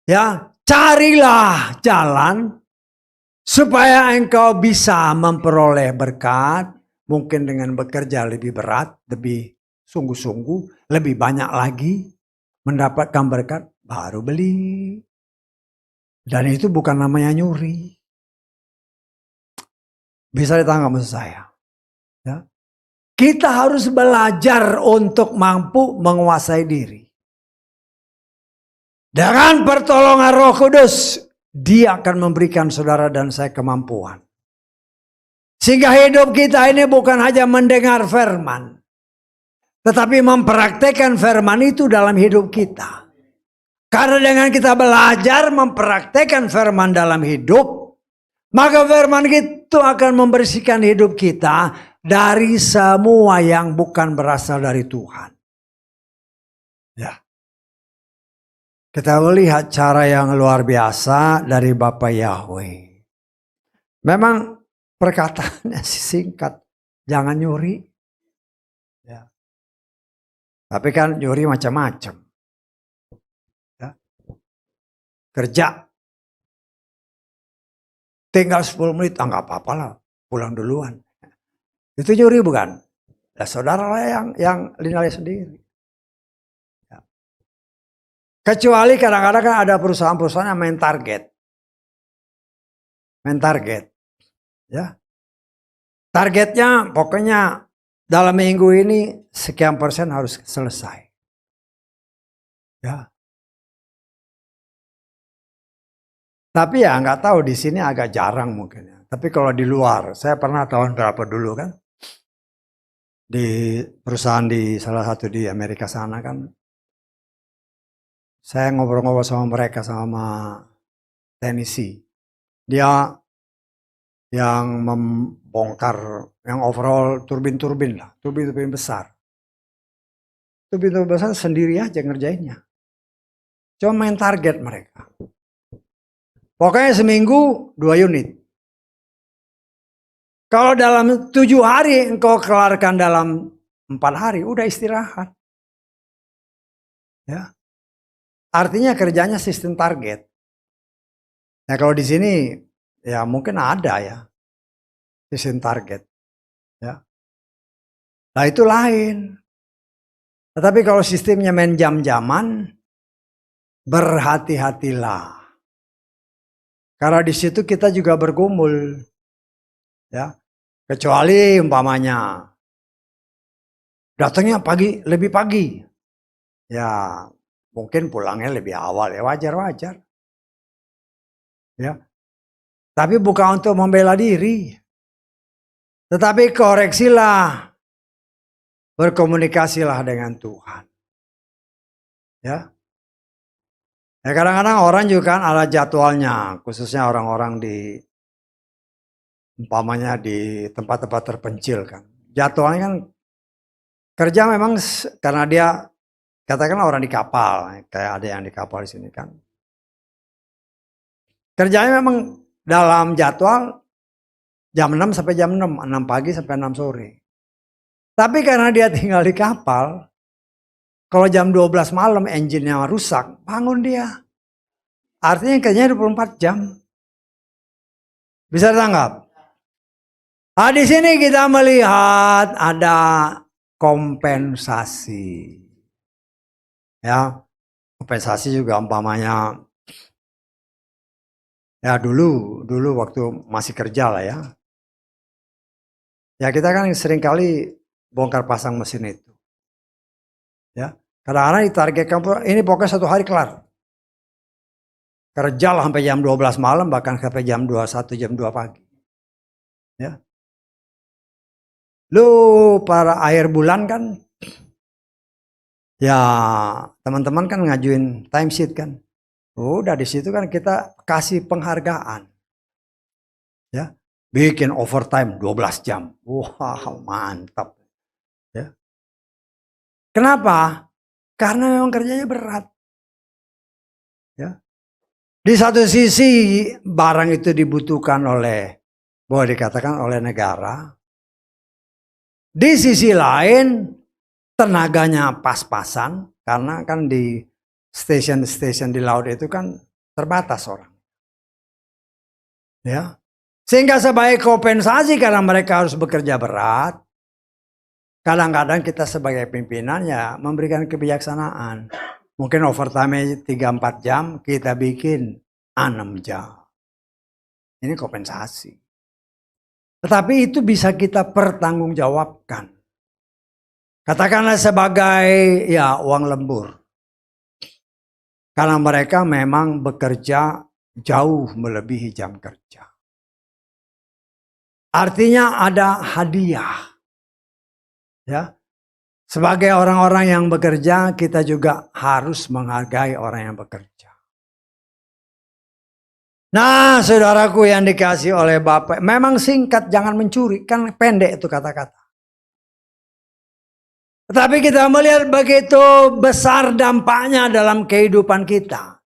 ya carilah jalan supaya engkau bisa memperoleh berkat, mungkin dengan bekerja lebih berat, lebih sungguh-sungguh, lebih banyak lagi, mendapatkan berkat, baru beli. Dan itu bukan namanya nyuri. Bisa ditangkap maksud saya. Ya. Kita harus belajar untuk mampu menguasai diri. Dengan pertolongan Roh Kudus, Dia akan memberikan saudara dan saya kemampuan. Sehingga hidup kita ini bukan hanya mendengar firman, tetapi mempraktekkan firman itu dalam hidup kita. Karena dengan kita belajar mempraktekkan firman dalam hidup, maka firman itu akan membersihkan hidup kita dari semua yang bukan berasal dari Tuhan. Ya. Kita melihat cara yang luar biasa dari Bapa Yahweh. Memang perkataannya singkat, jangan nyuri. Ya. Tapi kan nyuri macam-macam. Ya. Kerja. Tinggal 10 menit, nggak apa-apa lah, pulang duluan. Itu nyuri bukan? Ya, saudara yang nilai sendiri. Kecuali kadang-kadang kan ada perusahaan-perusahaan yang main target. Main target. Ya. Targetnya pokoknya dalam minggu ini sekian persen harus selesai. Ya. Tapi ya nggak tahu, di sini agak jarang mungkin ya. Tapi kalau di luar, saya pernah tahun berapa dulu kan. Di perusahaan di salah satu di Amerika sana kan. Saya ngobrol-ngobrol sama mereka, sama teknisi. Dia yang membongkar, yang overall turbin-turbin lah, turbin-turbin besar. Turbin-turbin besar sendiri aja ngerjainnya. Cuma main target mereka. Pokoknya seminggu 2 unit. Kalau dalam 7 hari engkau kelarkan dalam 4 hari, udah istirahat. Ya. Artinya kerjanya sistem target. Nah kalau di sini ya mungkin ada ya sistem target. Ya. Nah itu lain. Tetapi kalau sistemnya main jam-jaman, berhati-hatilah. Karena di situ kita juga bergumul. Ya. Kecuali umpamanya datangnya pagi, lebih pagi. Ya, mungkin pulangnya lebih awal ya, wajar-wajar. Ya. Tapi bukan untuk membela diri. Tetapi koreksilah. Berkomunikasilah dengan Tuhan. Ya. Ya kadang-kadang orang juga kan ada jadwalnya, khususnya orang-orang di umpamanya di tempat-tempat terpencil kan. Jadwalnya kan kerja memang karena dia katakanlah orang di kapal, kayak ada yang di kapal di sini kan. Kerjanya memang dalam jadwal jam 6 sampai jam 6, 6 pagi sampai 6 sore. Tapi karena dia tinggal di kapal, kalau jam 12 malam engine-nya rusak, bangun dia. Artinya kerjanya 24 jam. Bisa ditangkap? Nah, di sini kita melihat ada kompensasi. Ya, kompensasi juga umpamanya ya dulu waktu masih kerja lah ya. Ya kita kan seringkali bongkar pasang mesin itu. Ya, kadang-kadang ditargetkan ini pokoknya 1 hari kelar. Kerja lah sampai jam 12 malam, bahkan sampai jam 21, jam 2 pagi. Ya. Lu para akhir bulan kan, ya teman-teman kan ngajuin timesheet kan. Udah di situ kan kita kasih penghargaan. Ya. Bikin overtime 12 jam. Wah, mantap. Ya. Kenapa? Karena memang kerjanya berat. Ya. Di satu sisi barang itu dibutuhkan oleh, boleh dikatakan oleh negara. Di sisi lain tenaganya pas-pasan, karena kan di stasiun-stasiun di laut itu kan terbatas orang. Ya. Sehingga sebagai kompensasi karena mereka harus bekerja berat, kadang-kadang kita sebagai pimpinan ya memberikan kebijaksanaan. Mungkin overtime 3-4 jam, kita bikin 6 jam. Ini kompensasi. Tetapi itu bisa kita pertanggungjawabkan. Katakanlah sebagai ya uang lembur. Karena mereka memang bekerja jauh melebihi jam kerja. Artinya ada hadiah. Ya. Sebagai orang-orang yang bekerja, kita juga harus menghargai orang yang bekerja. Nah, saudaraku yang dikasih oleh Bapak, memang singkat, jangan mencuri, kan pendek itu kata-kata. Tetapi kita melihat begitu besar dampaknya dalam kehidupan kita.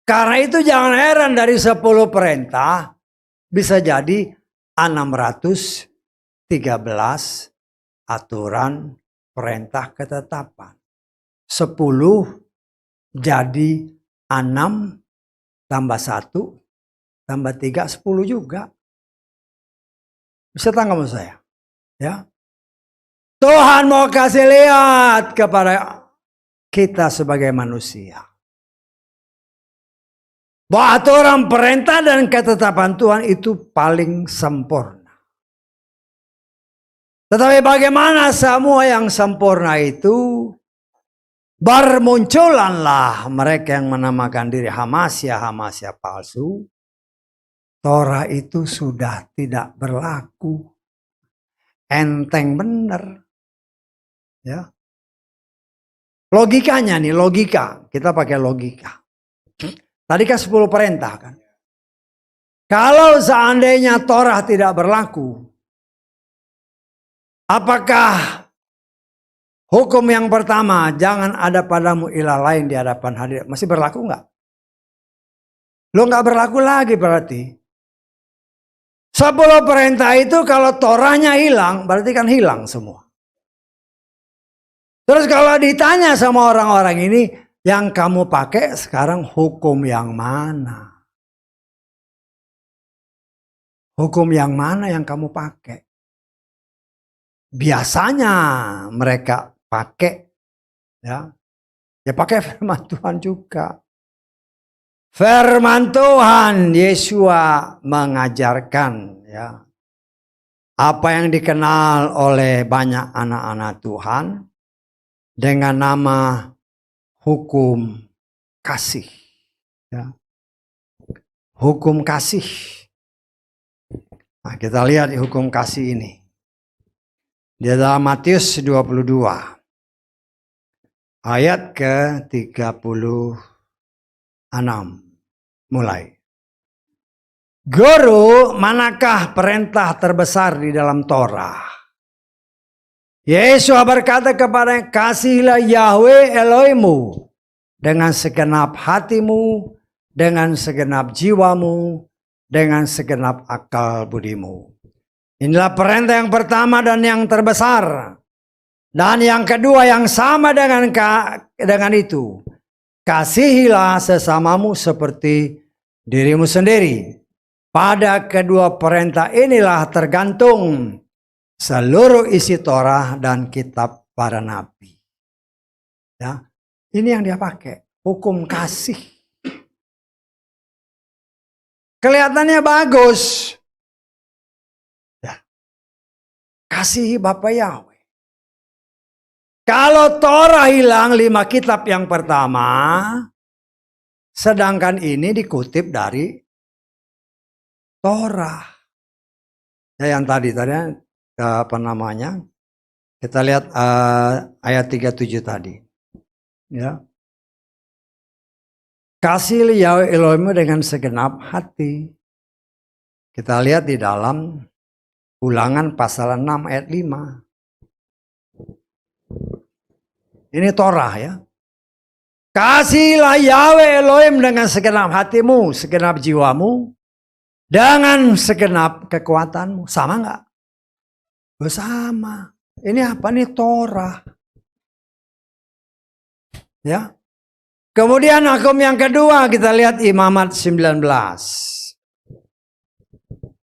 Karena itu jangan heran dari 10 perintah, bisa jadi 613 aturan perintah ketetapan. 10 jadi 6 tambah 1 tambah 3, 10 juga. Bisa tangkap maksud saya? Ya. Tuhan mau kasih lihat kepada kita sebagai manusia. Bahwa aturan perintah dan ketetapan Tuhan itu paling sempurna. Tetapi bagaimana semua yang sempurna itu? Bermunculanlah mereka yang menamakan diri Hamasya palsu. Torah itu sudah tidak berlaku. Enteng bener. Ya. Logikanya nih, logika. Kita pakai logika. Tadi kan 10 perintah kan. Kalau seandainya Torah tidak berlaku, apakah hukum yang pertama, jangan ada padamu ilah lain di hadapan hadirat, masih berlaku nggak? Lo nggak berlaku lagi berarti. 10 perintah itu kalau Torahnya hilang, berarti kan hilang semua. Terus kalau ditanya sama orang-orang ini, yang kamu pakai sekarang hukum yang mana? Hukum yang mana yang kamu pakai? Biasanya mereka pakai, ya pakai firman Tuhan juga. Firman Tuhan, Yesua mengajarkan, ya, apa yang dikenal oleh banyak anak-anak Tuhan dengan nama hukum kasih, ya. Hukum kasih. Nah, kita lihat hukum kasih ini. Di dalam Matius 22 ayat ke-36 mulai. Guru, manakah perintah terbesar di dalam Torah? Yesus berkata kepadanya, kasihilah Yahweh Elohimmu dengan segenap hatimu, dengan segenap jiwamu, dengan segenap akal budimu. Inilah perintah yang pertama dan yang terbesar. Dan yang kedua yang sama dengan itu. Kasihilah sesamamu seperti dirimu sendiri. Pada kedua perintah inilah tergantung seluruh isi Torah dan kitab para nabi. Ya, ini yang dia pakai, hukum kasih. Kelihatannya bagus. Ya. Kasihi Bapa Yahweh. Kalau Torah hilang 5 kitab yang pertama, sedangkan ini dikutip dari Torah. Ya, yang tadi apa namanya? Kita lihat ayat 37 tadi. Ya. Kasih Yahweh Elohimmu dengan segenap hati. Kita lihat di dalam Ulangan pasal 6 ayat 5. Ini Torah, ya. Kasihlah Yahweh Elohim dengan segenap hatimu, segenap jiwamu, dengan segenap kekuatanmu. Sama nggak? Bersama. Ini apa nih? Torah. Ya. Kemudian hukum yang kedua kita lihat Imamat 19.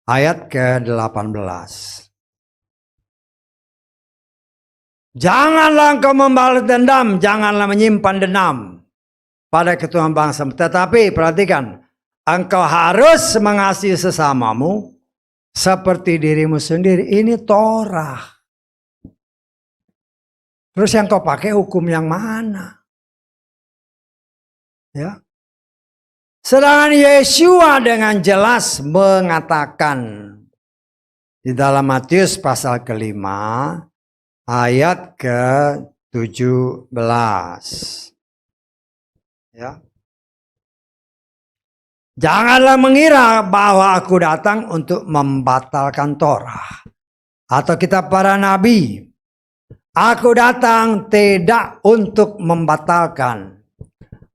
Ayat ke-18. Janganlah engkau membalas dendam, janganlah menyimpan dendam pada ketuhanan bangsa. Tetapi perhatikan, engkau harus mengasihi sesamamu seperti dirimu sendiri. Ini Torah. Terus yang kau pakai hukum yang mana? Ya. Sedangkan Yesua dengan jelas mengatakan di dalam Matius pasal ke-5 ayat ke-17. Ya. Janganlah mengira bahwa aku datang untuk membatalkan Torah atau kitab para nabi. Aku datang tidak untuk membatalkan,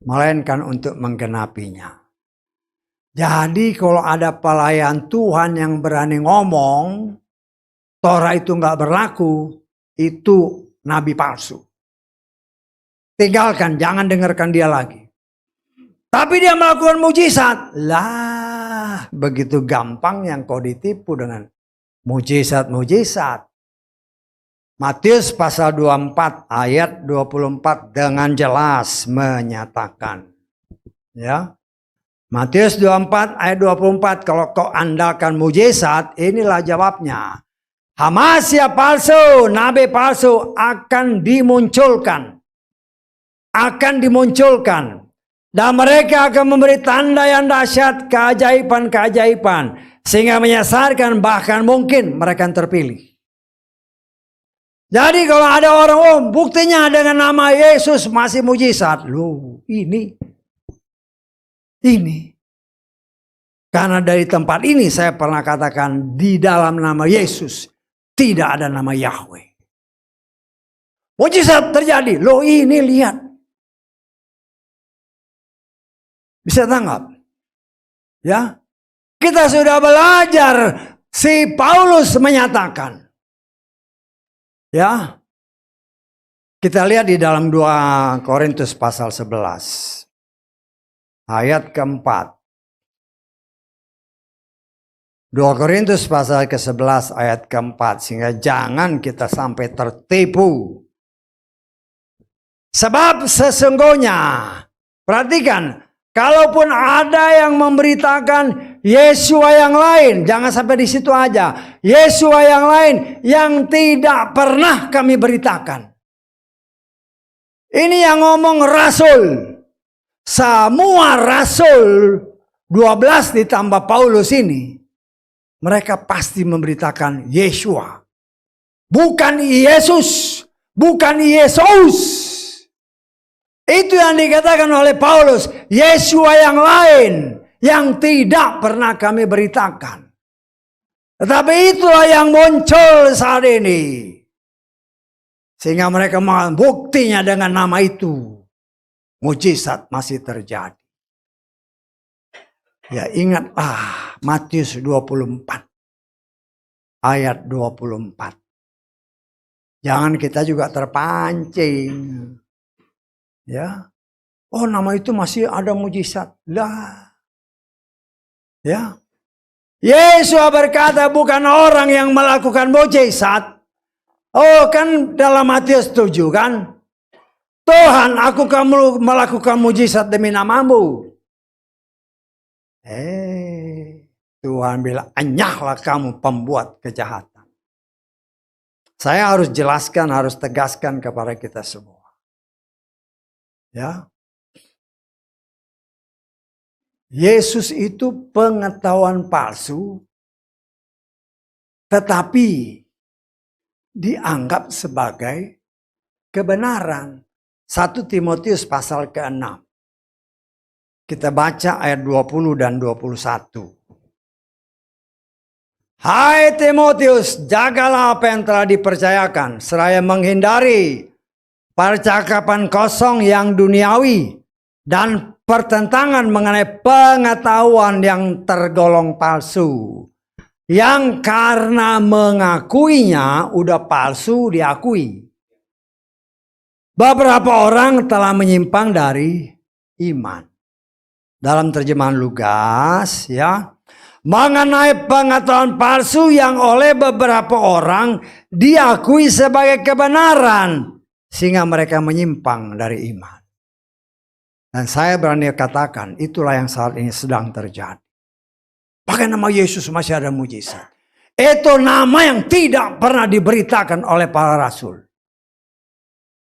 melainkan untuk menggenapinya. Jadi kalau ada pelayan Tuhan yang berani ngomong, Torah itu nggak berlaku, itu nabi palsu. Tinggalkan, jangan dengarkan dia lagi. Tapi dia melakukan mujizat. Lah, begitu gampang yang kau ditipu dengan mujizat-mujizat. Matius pasal 24 ayat 24 dengan jelas menyatakan. Ya. Matius 24 ayat 24, kalau kau andalkan mujizat, inilah jawabnya. Hamasya palsu, nabi palsu akan dimunculkan. Akan dimunculkan. Dan mereka akan memberi tanda yang dahsyat, keajaiban-keajaiban. Sehingga menyesatkan, bahkan mungkin mereka yang terpilih. Jadi kalau ada orang, oh buktinya dengan nama Yesus masih mujizat. Loh, ini. Karena dari tempat ini saya pernah katakan di dalam nama Yesus tidak ada nama Yahweh. Mujizat terjadi. Loh ini lihat. Bisa tanggap? Ya. Kita sudah belajar. Si Paulus menyatakan. Ya. Kita lihat di dalam 2 Korintus pasal 11. Ayat keempat. 2 Korintus pasal ke-11 ayat keempat. Sehingga jangan kita sampai tertipu. Sebab sesungguhnya, perhatikan, kalaupun ada yang memberitakan Yesua yang lain, jangan sampai di situ aja. Yesua yang lain yang tidak pernah kami beritakan. Ini yang ngomong rasul. Semua rasul 12 ditambah Paulus ini, mereka pasti memberitakan Yesua. Bukan Yesus, bukan Yesus. Itu yang dikatakan oleh Paulus, Yesua yang lain yang tidak pernah kami beritakan. Tetapi itulah yang muncul saat ini. Sehingga mereka mau buktinya dengan nama itu. Mujizat masih terjadi. Ya ingatlah Matius 24. Ayat 24. Jangan kita juga terpancing. Ya, oh nama itu masih ada mujizat lah. Ya, Yesus berkata bukan orang yang melakukan mujizat. Oh kan dalam Matius 7 kan, Tuhan aku kamu melakukan mujizat demi namamu. Tuhan bilang anyahlah kamu pembuat kejahatan. Saya harus jelaskan, harus tegaskan kepada kita semua. Ya, Yesus itu pengetahuan palsu, tetapi dianggap sebagai kebenaran. 1 Timotius pasal ke-6. Kita baca ayat 20 dan 21. Hai Timotius, jagalah apa yang telah dipercayakan, seraya menghindari percakapan kosong yang duniawi dan pertentangan mengenai pengetahuan yang tergolong palsu. Yang karena mengakuinya udah palsu diakui. Beberapa orang telah menyimpang dari iman. Dalam terjemahan Lukas ya, mengenai pengetahuan palsu yang oleh beberapa orang diakui sebagai kebenaran. Sehingga mereka menyimpang dari iman. Dan saya berani katakan itulah yang saat ini sedang terjadi. Pakai nama Yesus masih ada mujizat. Itu nama yang tidak pernah diberitakan oleh para rasul.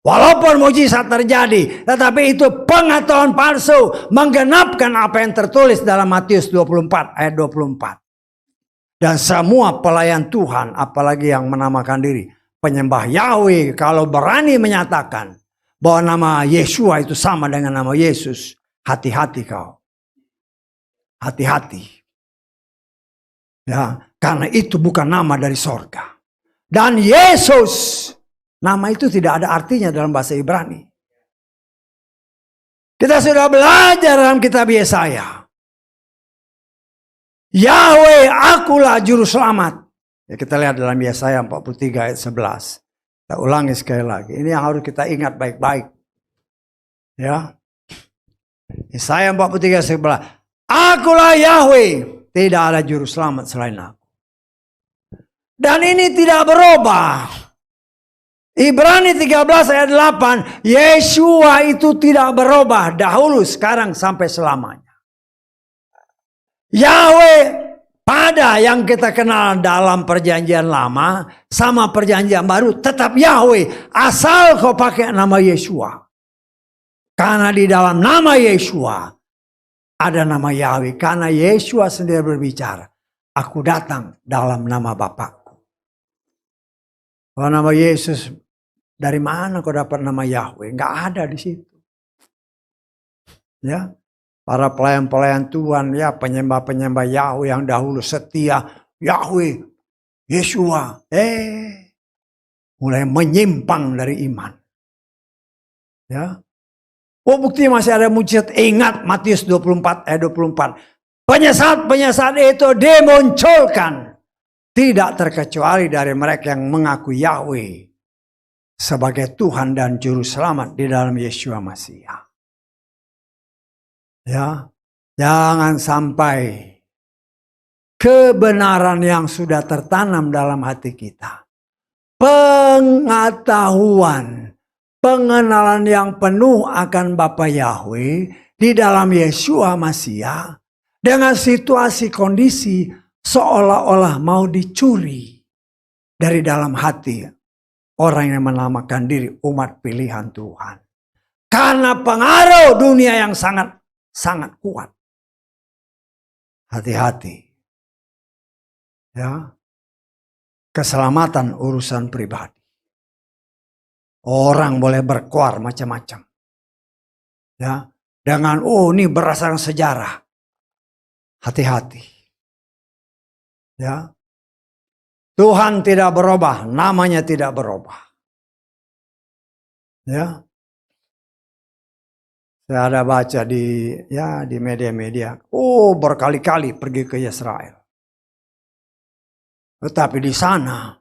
Walaupun mujizat terjadi, tetapi itu pengetahuan palsu menggenapkan apa yang tertulis dalam Matius 24 ayat 24. Dan semua pelayan Tuhan, apalagi yang menamakan diri penyembah Yahweh, kalau berani menyatakan bahwa nama Yesua itu sama dengan nama Yesus, hati-hati kau. Hati-hati. Ya, karena itu bukan nama dari sorga. Dan Yesus, nama itu tidak ada artinya dalam bahasa Ibrani. Kita sudah belajar dalam kitab Yesaya. Yahweh, akulah juru selamat. Ya, kita lihat dalam Yesaya 43 ayat 11. Kita ulangi sekali lagi. Ini yang harus kita ingat baik-baik. Ya. Yesaya 43 ayat 11. Akulah Yahweh. Tidak ada juru selamat selain aku. Dan ini tidak berubah. Ibrani 13 ayat 8. Yesua itu tidak berubah. Dahulu, sekarang, sampai selamanya. Yahweh pada yang kita kenal dalam perjanjian lama sama perjanjian baru tetap Yahweh. Asal kau pakai nama Yesua. Karena di dalam nama Yesua ada nama Yahweh. Karena Yesua sendiri berbicara. Aku datang dalam nama Bapakku. Kalau nama Yesus, dari mana kau dapat nama Yahweh? Nggak ada di situ. Ya, para pelayan-pelayan Tuhan, ya penyembah-penyembah Yahweh yang dahulu setia, Yahweh, Yeshua, mulai menyimpang dari iman. Ya. Oh, bukti masih ada mujizat. Ingat Matius 24 ayat 24. Penyesat-penyesat itu dimunculkan. Tidak terkecuali dari mereka yang mengaku Yahweh sebagai Tuhan dan Juru Selamat di dalam Yeshua Masiah. Ya, jangan sampai kebenaran yang sudah tertanam dalam hati kita, pengetahuan, pengenalan yang penuh akan Bapa Yahweh di dalam Yeshua Masiah, dengan situasi kondisi seolah-olah mau dicuri dari dalam hati orang yang menamakan diri umat pilihan Tuhan. Karena pengaruh dunia yang sangat kuat. Hati-hati. Ya. Keselamatan urusan pribadi. Orang boleh berkoar macam-macam. Ya. Dengan ini berdasarkan sejarah. Hati-hati. Ya. Tuhan tidak berubah, namanya tidak berubah. Ya. Saya ada baca di media-media. Berkali-kali pergi ke Israel. Tetapi di sana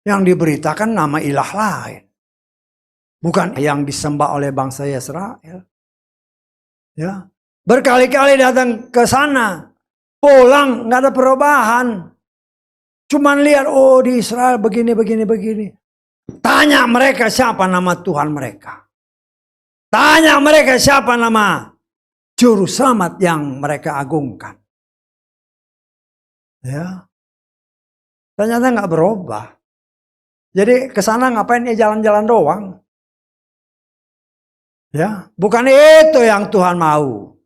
yang diberitakan nama ilah lain. Bukan yang disembah oleh bangsa Israel. Ya. Berkali-kali datang ke sana. Pulang nggak ada perubahan. Cuman lihat di Israel begini. Tanya mereka siapa nama Tuhan mereka. Tanya mereka siapa nama Juru Selamat yang mereka agungkan. Ya. Ternyata nggak berubah. Jadi kesana ngapain ya jalan-jalan doang. Ya, bukan itu yang Tuhan mau.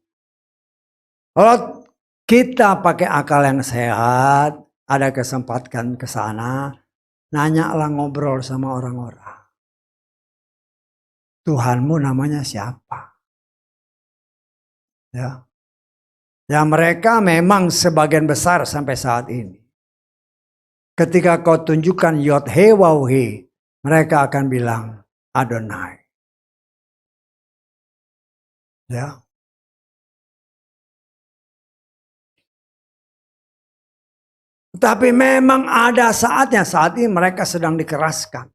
Kalau kita pakai akal yang sehat, ada kesempatan ke sana, nanyalah ngobrol sama orang-orang. Tuhanmu namanya siapa? Ya. Ya mereka memang sebagian besar sampai saat ini. Ketika kau tunjukkan Yod He Waw He, mereka akan bilang Adonai. Ya. Tapi memang ada saatnya, saat ini mereka sedang dikeraskan.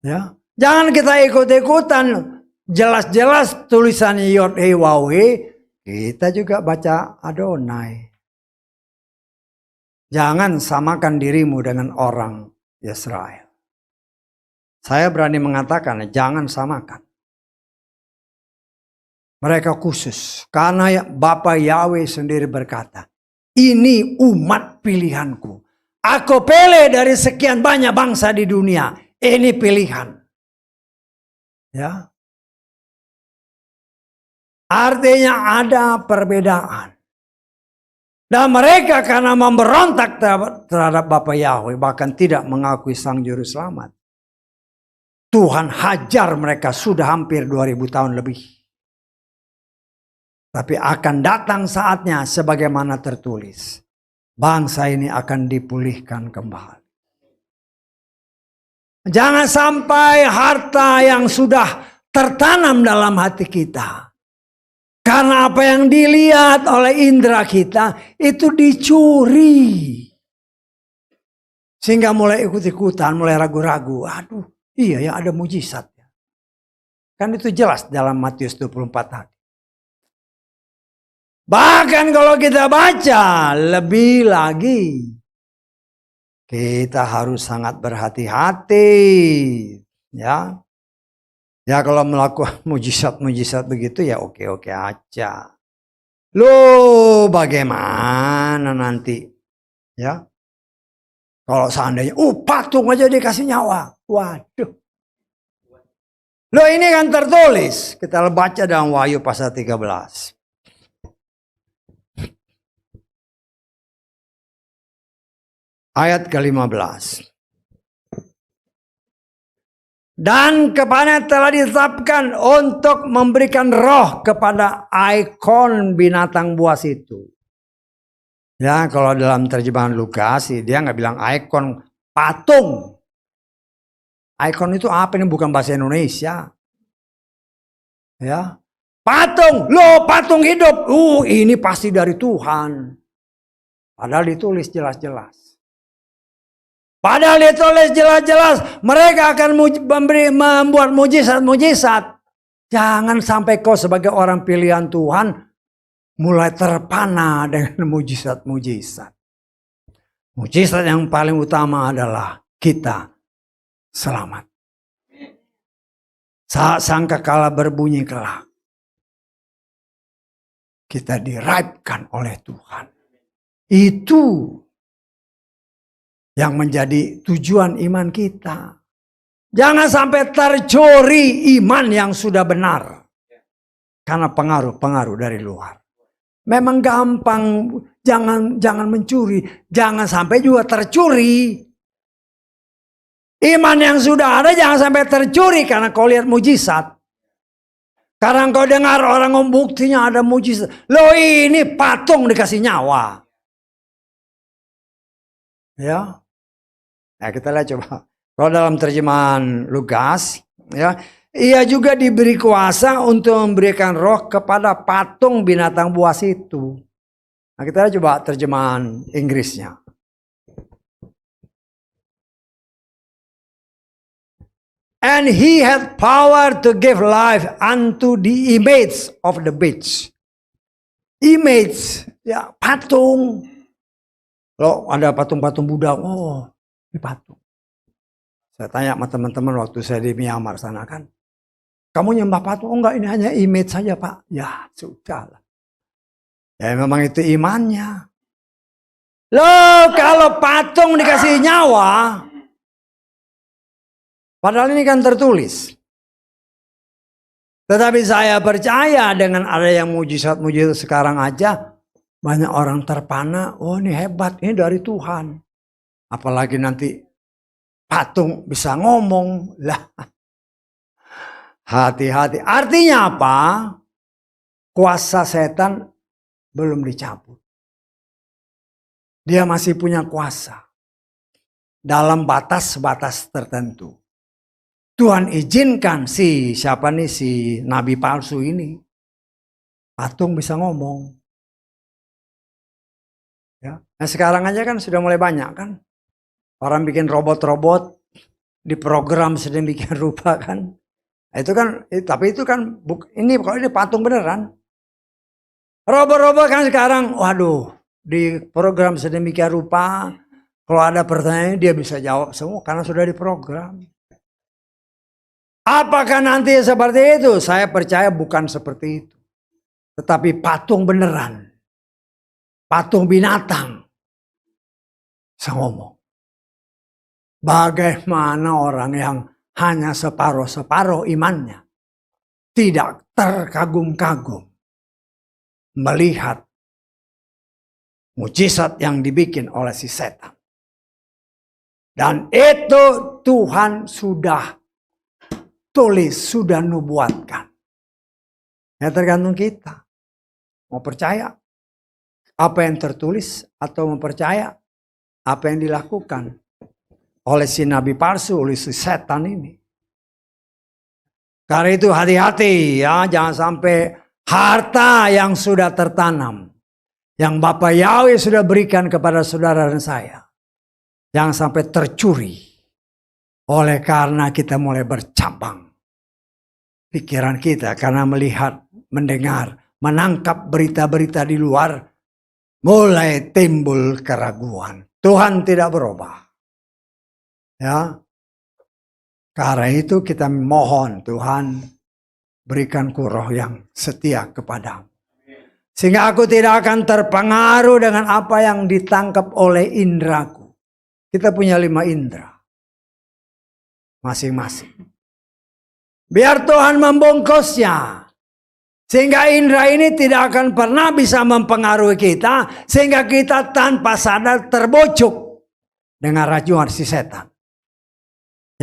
Ya. Jangan kita ikut-ikutan. Jelas-jelas tulisannya Yod He Waw He, kita juga baca Adonai. Jangan samakan dirimu dengan orang Israel. Saya berani mengatakan, jangan samakan. Mereka khusus. Karena Bapa Yahweh sendiri berkata, ini umat pilihanku. Aku pilih dari sekian banyak bangsa di dunia. Ini pilihan. Ya. Artinya ada perbedaan. Dan mereka karena memberontak terhadap Bapa Yahweh, bahkan tidak mengakui Sang Juru Selamat, Tuhan hajar mereka sudah hampir 2000 tahun lebih. Tapi akan datang saatnya sebagaimana tertulis. Bangsa ini akan dipulihkan kembali. Jangan sampai harta yang sudah tertanam dalam hati kita. Karena apa yang dilihat oleh indera kita itu dicuri. Sehingga mulai ikut-ikutan, mulai ragu-ragu. Aduh, iya ya ada mujizat. Kan itu jelas dalam Matius 24 tadi. Bahkan kalau kita baca lebih lagi. Kita harus sangat berhati-hati. Ya. Ya kalau melakukan mujizat-mujizat begitu ya oke-oke aja. Loh bagaimana nanti? Ya. Kalau seandainya patung aja dikasih nyawa. Waduh. Loh ini kan tertulis. Kita baca dalam Wahyu pasal 13. ayat ke-15. Dan kepada telah ditetapkan untuk memberikan roh kepada ikon binatang buas itu. Ya, kalau dalam terjemahan Lukas dia nggak bilang ikon, patung. Ikon itu apa? Ini bukan bahasa Indonesia. Ya, patung, loh patung hidup. Ini pasti dari Tuhan. Padahal ditulis jelas-jelas. Padahal ditulis jelas-jelas mereka akan membuat mujizat-mujizat. Jangan sampai kau sebagai orang pilihan Tuhan mulai terpana dengan mujizat-mujizat. Mujizat yang paling utama adalah kita selamat. Saat sangkakala berbunyi kelak, kita diraibkan oleh Tuhan. Itu yang menjadi tujuan iman kita. Jangan sampai tercuri iman yang sudah benar. Karena pengaruh-pengaruh dari luar. Memang gampang, jangan mencuri. Jangan sampai juga tercuri. Iman yang sudah ada jangan sampai tercuri karena kau lihat mujizat. Karena kau dengar orang ngomong buktinya ada mujizat. Loh ini patung dikasih nyawa. Ya. Nah, kita lihat coba. Kalau dalam terjemahan Lukas, ya, ia juga diberi kuasa untuk memberikan roh kepada patung binatang buas itu. Nah, kita lihat coba terjemahan Inggrisnya. And he had power to give life unto the image of the beast. Image, ya patung. Kalau ada patung-patung Buddha, ini patung. Saya tanya sama teman-teman waktu saya di Myanmar sana kan. Kamu nyembah patung? Oh enggak, ini hanya image saja Pak. Ya sudah lah. Ya memang itu imannya. Loh kalau patung dikasih nyawa. Padahal ini kan tertulis. Tetapi saya percaya dengan ada yang mujizat-mujizat sekarang aja. Banyak orang terpana. Oh ini hebat, ini dari Tuhan. Apalagi nanti patung bisa ngomong lah. Hati-hati. Artinya apa? Kuasa setan belum dicabut. Dia masih punya kuasa. Dalam batas-batas tertentu. Tuhan izinkan si nabi palsu ini. Patung bisa ngomong. Ya. Nah sekarang aja kan sudah mulai banyak kan. Orang bikin robot-robot diprogram sedemikian rupa kan. Itu kan, tapi itu kan ini kalau ini patung beneran. Robot-robot kan sekarang, waduh, diprogram sedemikian rupa. Kalau ada pertanyaan dia bisa jawab semua karena sudah diprogram. Apakah nanti seperti itu? Saya percaya bukan seperti itu. Tetapi patung beneran. Patung binatang. Saya ngomong. Bagaimana orang yang hanya separuh-separuh imannya tidak terkagum-kagum melihat mujizat yang dibikin oleh si setan. Dan itu Tuhan sudah tulis, sudah nubuatkan. Ya tergantung kita. Mau percaya apa yang tertulis atau mempercaya apa yang dilakukan oleh si nabi palsu, oleh si setan ini. Karena itu hati-hati ya, jangan sampai harta yang sudah tertanam, yang Bapak Yahweh sudah berikan kepada saudara dan saya, jangan sampai tercuri. Oleh karena kita mulai bercabang pikiran kita karena melihat, mendengar, menangkap berita-berita di luar, mulai timbul keraguan. Tuhan tidak berubah. Ya, karena itu kita mohon Tuhan berikanku roh yang setia kepadamu. Sehingga aku tidak akan terpengaruh dengan apa yang ditangkap oleh indraku. Kita punya 5 indera. Masing-masing. Biar Tuhan membungkusnya. Sehingga indera ini tidak akan pernah bisa mempengaruhi kita. Sehingga kita tanpa sadar terbujuk. dengan rajungan si setan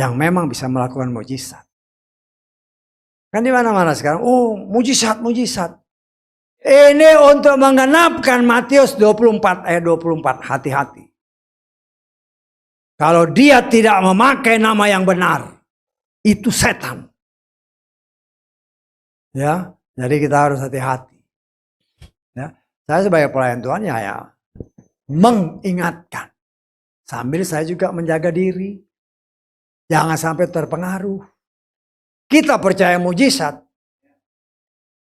yang memang bisa melakukan mujizat. Kan di mana-mana sekarang, oh mujizat. Ini untuk menggenapkan Matius 24 ayat 24, hati-hati. Kalau dia tidak memakai nama yang benar, itu setan. Ya, jadi kita harus hati-hati. Ya, saya sebagai pelayan Tuhan ya mengingatkan. Sambil saya juga menjaga diri. Jangan sampai terpengaruh. Kita percaya mujizat.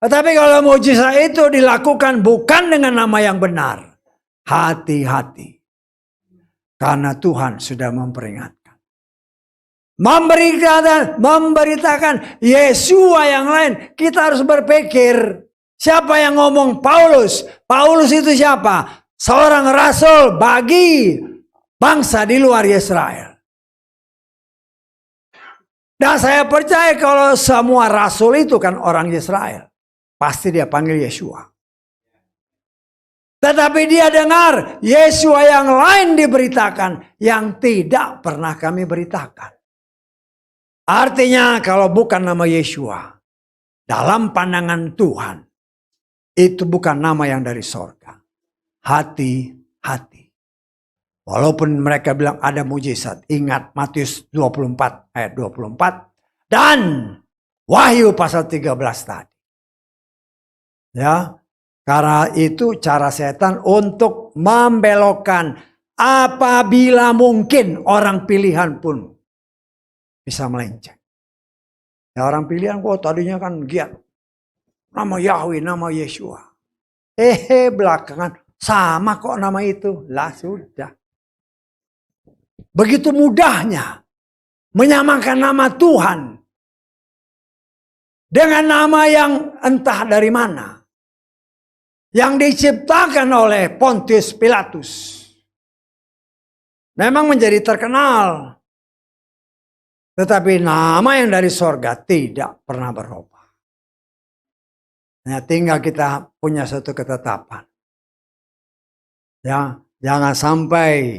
Tetapi kalau mujizat itu dilakukan bukan dengan nama yang benar, hati-hati. Karena Tuhan sudah memperingatkan. Memberitakan Yesua yang lain. Kita harus berpikir, siapa yang ngomong Paulus? Paulus itu siapa? Seorang rasul bagi bangsa di luar Israel. Dan saya percaya kalau semua rasul itu kan orang Israel. Pasti dia panggil Yesua. Tetapi dia dengar Yesua yang lain diberitakan yang tidak pernah kami beritakan. Artinya kalau bukan nama Yesua, dalam pandangan Tuhan, itu bukan nama yang dari sorga. Hati-hati. Walaupun mereka bilang ada mujizat, ingat Matius 24 ayat 24 dan Wahyu pasal 13 tadi. Ya, karena itu cara setan untuk membelokkan apabila mungkin orang pilihan pun bisa melenceng. Ya orang pilihan tadinya kan giat. Nama Yahweh, nama Yesua. Belakangan sama kok nama itu. Lah sudah. Begitu mudahnya menyamakan nama Tuhan dengan nama yang entah dari mana. Yang diciptakan oleh Pontius Pilatus. Memang menjadi terkenal. Tetapi nama yang dari sorga tidak pernah berubah. Nah, tinggal kita punya suatu ketetapan. Ya, jangan sampai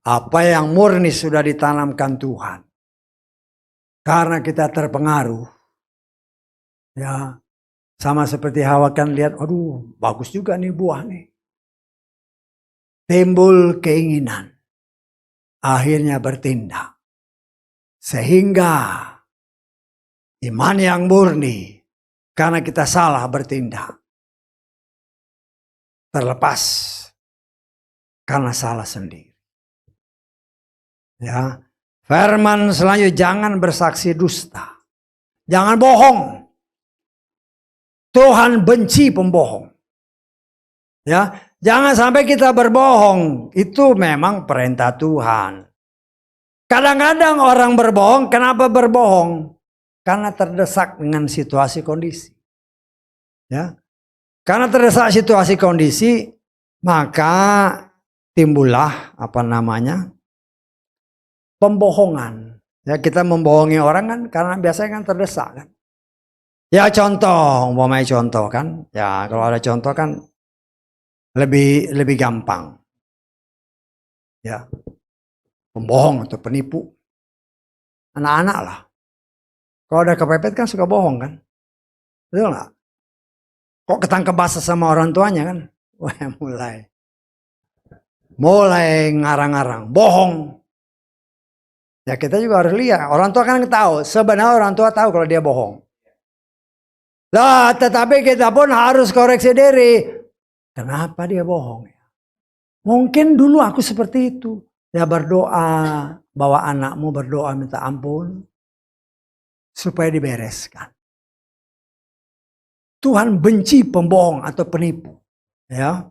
apa yang murni sudah ditanamkan Tuhan. Karena kita terpengaruh. Ya, sama seperti Hawa kan lihat, aduh bagus juga nih buah nih. Timbul keinginan. Akhirnya bertindak. Sehingga iman yang murni karena kita salah bertindak terlepas karena salah sendiri. Ya, firman selanjutnya jangan bersaksi dusta. Jangan bohong. Tuhan benci pembohong. Ya, jangan sampai kita berbohong. Itu memang perintah Tuhan. Kadang-kadang orang berbohong, kenapa berbohong? Karena terdesak dengan situasi kondisi. Ya. Karena terdesak situasi kondisi, maka timbullah pembohongan. Ya, kita membohongi orang kan karena biasanya kan terdesak kan. Ya contoh, umpamanya contoh kan. Ya kalau ada contoh kan lebih gampang. Ya. Pembohong atau penipu. Anak-anak lah. Kalau udah kepepet kan suka bohong kan. Betul gak? Kok ketangkep basah sama orang tuanya kan. Wah mulai ngarang-ngarang. Bohong. Ya kita juga harus lihat. Orang tua kan tahu. Sebenarnya orang tua tahu kalau dia bohong. Lah tetapi kita pun harus koreksi diri. Kenapa dia bohong? Mungkin dulu aku seperti itu. Ya berdoa, bawa anakmu berdoa minta ampun. Supaya dibereskan. Tuhan benci pembohong atau penipu. Ya,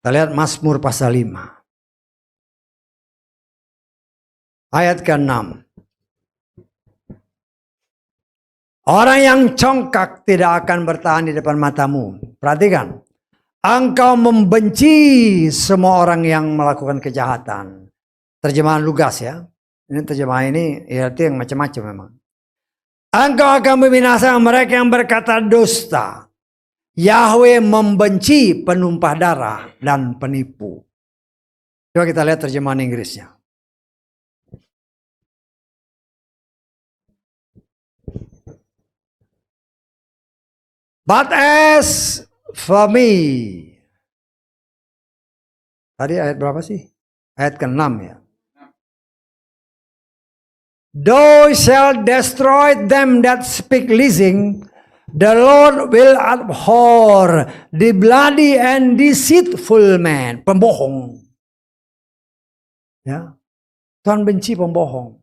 kita lihat Mazmur pasal 5. Ayat ke-6. Orang yang congkak tidak akan bertahan di depan matamu. Perhatikan. Engkau membenci semua orang yang melakukan kejahatan. Terjemahan Lugas ya. Ini terjemahan ini arti yang macam-macam memang. Engkau akan membinasakan mereka yang berkata dusta. Yahweh membenci penumpah darah dan penipu. Coba kita lihat terjemahan Inggrisnya. But as for me. Tadi ayat berapa sih? Ayat ke-6 ya. Thou shall destroy them that speak leasing, the Lord will abhor the bloody and deceitful man. Pembohong. Ya. Tuhan benci pembohong.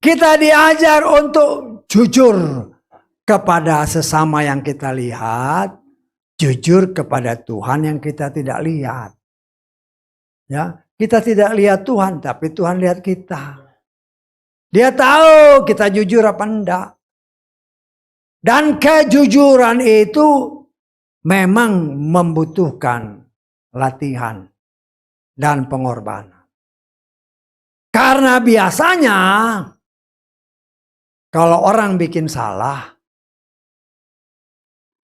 Kita diajar untuk jujur kepada sesama yang kita lihat, jujur kepada Tuhan yang kita tidak lihat. Ya, kita tidak lihat Tuhan, tapi Tuhan lihat kita. Dia tahu kita jujur apa enggak. Dan kejujuran itu memang membutuhkan latihan dan pengorbanan. Karena biasanya kalau orang bikin salah,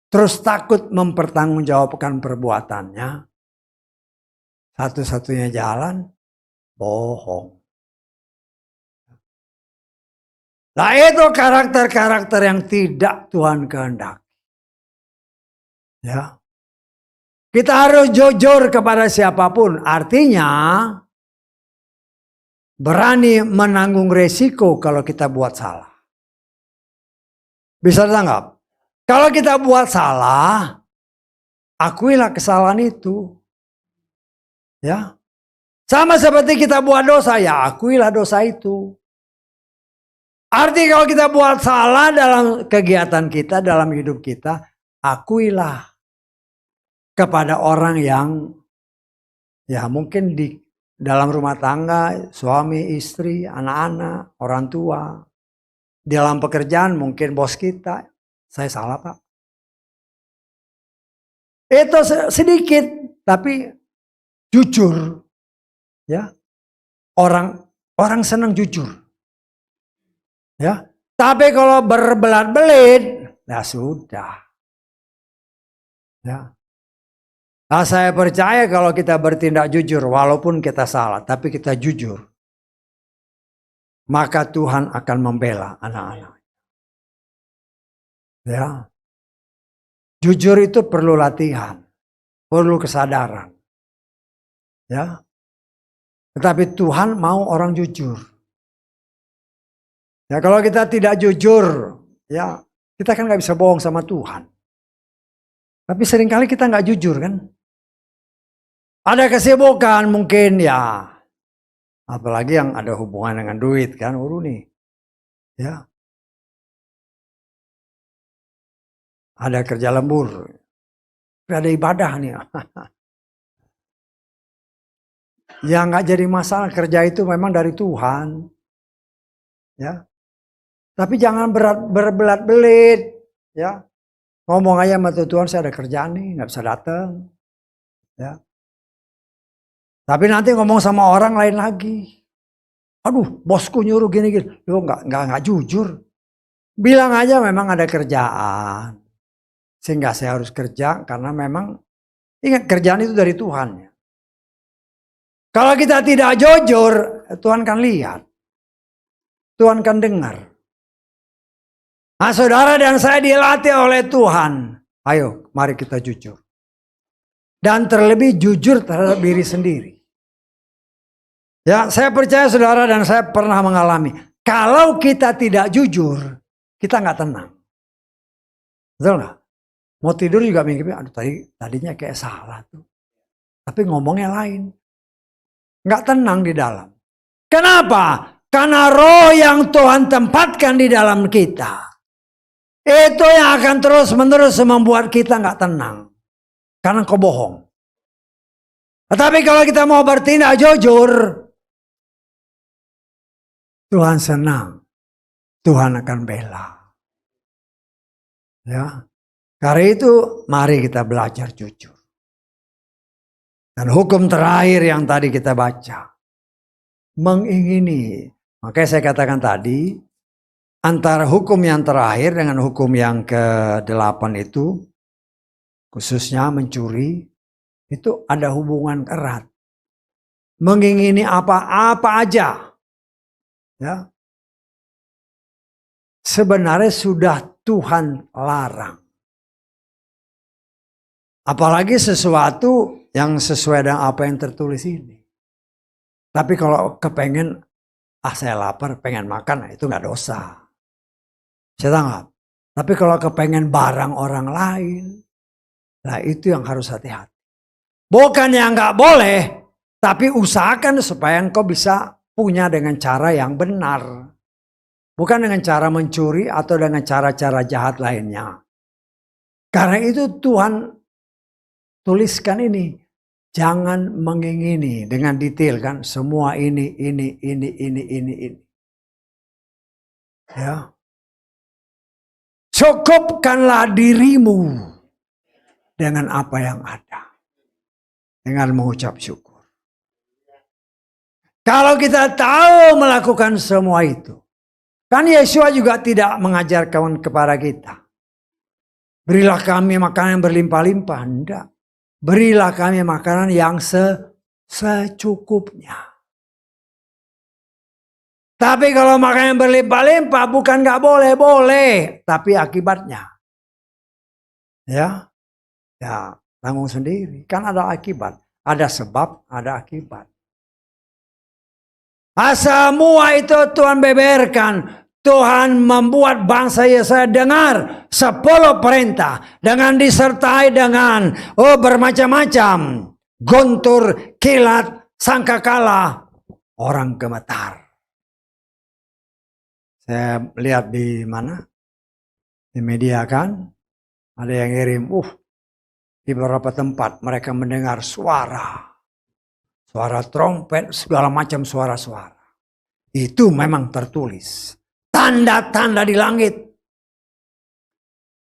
terus takut mempertanggungjawabkan perbuatannya, satu-satunya jalan bohong. Nah itu karakter-karakter yang tidak Tuhan kehendaki. Ya. Kita harus jujur kepada siapapun. Artinya berani menanggung resiko kalau kita buat salah. Bisa ditangkap? Kalau kita buat salah, akuilah kesalahan itu. Ya. Sama seperti kita buat dosa, ya akuilah dosa itu. Arti kalau kita buat salah dalam kegiatan kita, dalam hidup kita, akuilah kepada orang yang ya mungkin di dalam rumah tangga, suami, istri, anak-anak, orang tua. Dalam pekerjaan mungkin bos kita, saya salah Pak. Itu sedikit, tapi jujur. Ya, orang senang jujur. Ya, tapi kalau berbelat-belit, ya sudah. Ya. Nah, saya percaya kalau kita bertindak jujur, walaupun kita salah, tapi kita jujur, maka Tuhan akan membela anak-anak. Ya, jujur itu perlu latihan, perlu kesadaran. Ya, tetapi Tuhan mau orang jujur. Ya kalau kita tidak jujur, ya kita kan nggak bisa bohong sama Tuhan. Tapi seringkali kita nggak jujur kan. Ada kesibukan mungkin ya. Apalagi yang ada hubungan dengan duit kan, nih. Ya. Ada kerja lembur. Ada ibadah nih. Ya nggak jadi masalah, kerja itu memang dari Tuhan. Ya. Tapi jangan berbelat-belit, ya. Ngomong aja sama Tuhan, saya ada kerjaan nih, nggak bisa datang, ya. Tapi nanti ngomong sama orang lain lagi, aduh, bosku nyuruh gini-gini, lo nggak jujur. Bilang aja memang ada kerjaan, sehingga saya harus kerja karena memang ingat kerjaan itu dari Tuhan. Ya. Kalau kita tidak jujur, Tuhan kan lihat, Tuhan kan dengar. Nah, saudara dan saya dilatih oleh Tuhan. Ayo, mari kita jujur. Dan terlebih jujur terhadap diri sendiri. Ya, saya percaya saudara dan saya pernah mengalami. Kalau kita tidak jujur, kita nggak tenang. Betul nggak? Mau tidur juga mikirnya, aduh tadinya kayak salah tuh. Tapi ngomongnya lain. Nggak tenang di dalam. Kenapa? Karena roh yang Tuhan tempatkan di dalam kita. Itu yang akan terus-menerus membuat kita nggak tenang. Karena kau bohong. Tetapi kalau kita mau bertindak jujur, Tuhan senang. Tuhan akan bela. Ya. Karena itu mari kita belajar jujur. Dan hukum terakhir yang tadi kita baca. Mengingini. Makanya saya katakan tadi, antara hukum yang terakhir dengan hukum yang ke-8 itu, khususnya mencuri, itu ada hubungan erat. mengingini apa-apa aja, ya, sebenarnya sudah Tuhan larang. Apalagi sesuatu yang sesuai dengan apa yang tertulis ini. Tapi kalau kepengen, saya lapar, pengen makan, itu nggak dosa. Saya tanggap. Tapi kalau kepengen barang orang lain, nah itu yang harus hati-hati. Bukan yang nggak boleh, tapi usahakan supaya engkau bisa punya dengan cara yang benar. Bukan dengan cara mencuri atau dengan cara-cara jahat lainnya. Karena itu Tuhan tuliskan ini. Jangan mengingini dengan detail kan. Semua ini. Ya. Cukupkanlah dirimu dengan apa yang ada. Dengan mengucap syukur. Kalau kita tahu melakukan semua itu. Kan Yesus juga tidak mengajarkan kepada kita. Berilah kami makanan yang berlimpah-limpah. Enggak. Berilah kami makanan yang secukupnya. Tapi kalau makanan yang berlimpah-limpah bukan nggak boleh. Tapi akibatnya. Ya, tanggung sendiri. Kan ada akibat. Ada sebab, ada akibat. Semua itu Tuhan beberkan. Tuhan membuat bangsa Yesaya dengar 10 perintah. Dengan disertai dengan bermacam-macam. Guntur, kilat, sangkakala. Orang gemetar. Saya lihat di mana? Di media kan. Ada yang ngirim. Di beberapa tempat mereka mendengar suara. Suara trompet, segala macam suara-suara. Itu memang tertulis. Tanda-tanda di langit.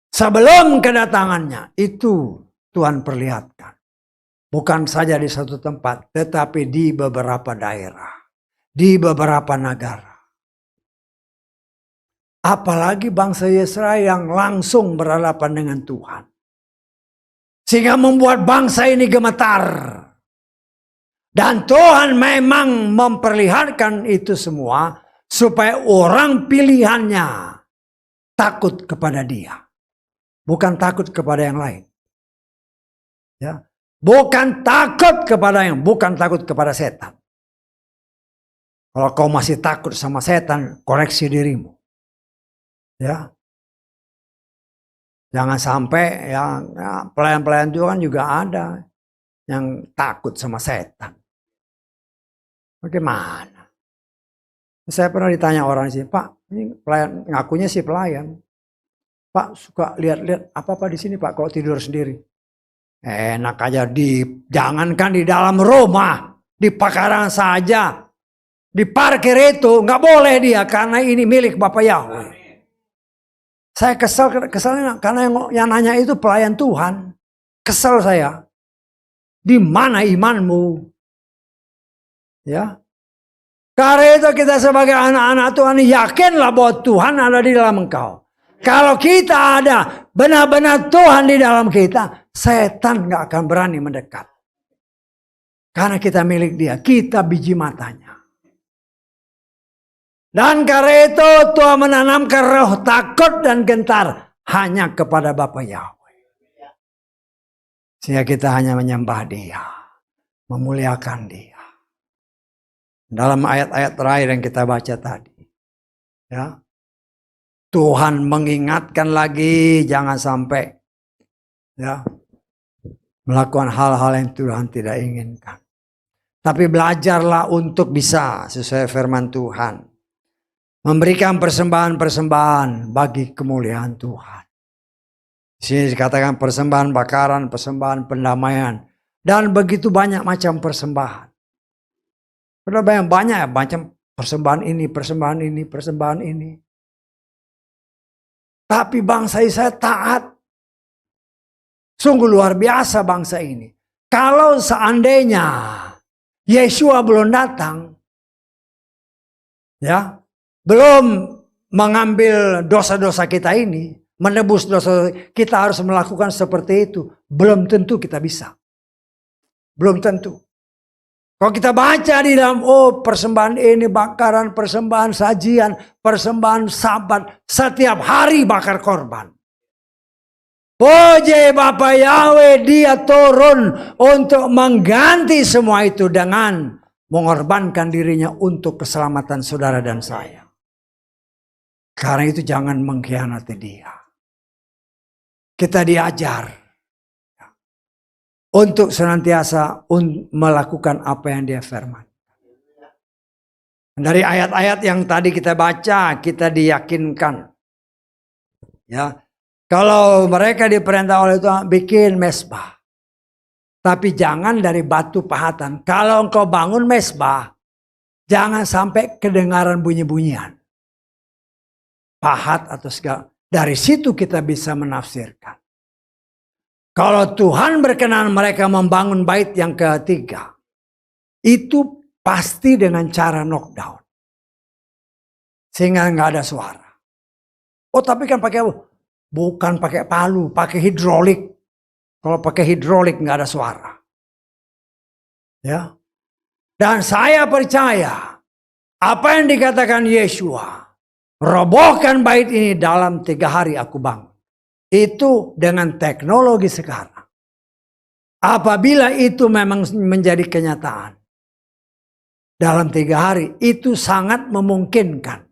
Sebelum kedatangannya, itu Tuhan perlihatkan. Bukan saja di satu tempat, tetapi di beberapa daerah. Di beberapa negara. Apalagi bangsa Yesaya yang langsung berhadapan dengan Tuhan. Sehingga membuat bangsa ini gemetar. Dan Tuhan memang memperlihatkan itu semua supaya orang pilihannya takut kepada Dia. Bukan takut kepada yang lain. Ya. Bukan takut kepada setan. Kalau kau masih takut sama setan, koreksi dirimu. Ya. Jangan sampai yang pelayan-pelayan Tuhan juga ada yang takut sama setan. Bagaimana? Saya pernah ditanya orang di sini, Pak, ini pelayan, ngakunya sih pelayan. Pak suka lihat-lihat apa di sini Pak kalau tidur sendiri. Enak aja jangankan di dalam rumah, di pekarangan saja, di parkir itu nggak boleh dia karena ini milik Bapak Yahweh. Saya kesel karena yang nanya itu pelayan Tuhan. Kesel saya. Di mana imanmu? Ya. Karena itu kita sebagai anak-anak Tuhan yakinlah bahwa Tuhan ada di dalam engkau. Kalau kita ada benar-benar Tuhan di dalam kita, setan gak akan berani mendekat. Karena kita milik Dia, kita biji matanya. Dan karena itu Tuhan menanamkan roh takut dan gentar hanya kepada Bapa Yahweh. Sehingga kita hanya menyembah Dia, memuliakan Dia. Dalam ayat-ayat terakhir yang kita baca tadi. Ya. Tuhan mengingatkan lagi jangan sampai ya, melakukan hal-hal yang Tuhan tidak inginkan. Tapi belajarlah untuk bisa sesuai firman Tuhan. Memberikan persembahan-persembahan bagi kemuliaan Tuhan. Di sini dikatakan persembahan bakaran, persembahan pendamaian. Dan begitu banyak macam persembahan. Padahal banyak macam persembahan ini. Tapi bangsa Israel taat. Sungguh luar biasa bangsa ini. Kalau seandainya Yeshua belum datang, ya, belum mengambil dosa-dosa kita ini, menebus dosa, kita harus melakukan seperti itu. Belum tentu kita bisa. Belum tentu. Kalau kita baca di dalam, persembahan ini, bakaran, persembahan sajian, persembahan sabat, setiap hari bakar korban. Puji Bapa Yahweh, dia turun untuk mengganti semua itu dengan mengorbankan dirinya untuk keselamatan saudara dan saya. Karena itu jangan mengkhianati dia. Kita diajar untuk senantiasa melakukan apa yang dia firman. Dari ayat-ayat yang tadi kita baca, kita diyakinkan. Ya, kalau mereka diperintah oleh Tuhan bikin mezbah. Tapi jangan dari batu pahatan. Kalau engkau bangun mezbah, jangan sampai kedengaran bunyi-bunyian. Pahat atau segala. Dari situ kita bisa menafsirkan. Kalau Tuhan berkenan mereka membangun bait yang ketiga, itu pasti dengan cara knockdown. Sehingga nggak ada suara. Oh tapi kan pakai apa? Bukan pakai palu, pakai hidrolik. Kalau pakai hidrolik nggak ada suara. Ya. Dan saya percaya apa yang dikatakan Yeshua. Robohkan bait ini dalam 3 hari aku bangun. Itu dengan teknologi sekarang. Apabila itu memang menjadi kenyataan. Dalam 3 hari itu sangat memungkinkan.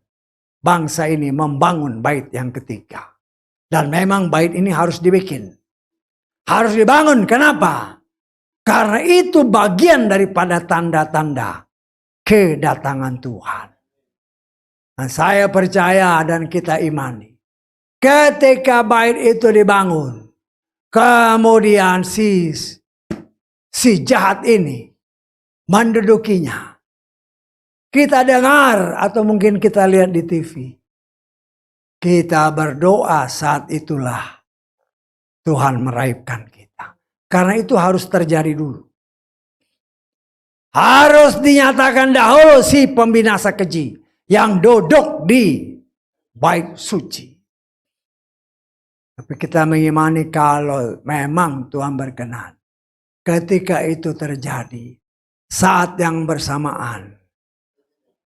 Bangsa ini membangun bait yang ketiga. Dan memang bait ini harus dibikin. Harus dibangun. Kenapa? Karena itu bagian daripada tanda-tanda kedatangan Tuhan. Dan saya percaya dan kita imani. Ketika bait itu dibangun. Kemudian si jahat ini mendudukinya. Kita dengar atau mungkin kita lihat di TV. Kita berdoa saat itulah Tuhan meraihkan kita. Karena itu harus terjadi dulu. Harus dinyatakan dahulu si pembinasa keji yang duduk di bait suci. Tapi kita mengimani kalau memang Tuhan berkenan. Ketika itu terjadi, saat yang bersamaan,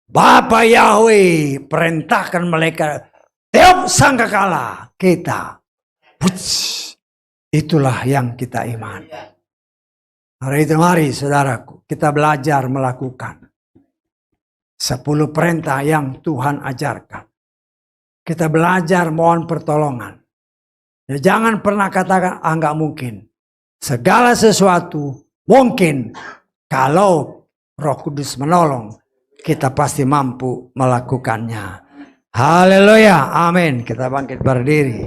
Bapa Yahweh perintahkan malaikat tiup sangkakala kita. Itulah yang kita imani. Hari itu mari saudaraku, kita belajar melakukan 10 perintah yang Tuhan ajarkan. Kita belajar mohon pertolongan. Ya, jangan pernah katakan nggak mungkin. Segala sesuatu mungkin kalau Roh Kudus menolong. Kita pasti mampu melakukannya. Haleluya, amin. Kita bangkit berdiri.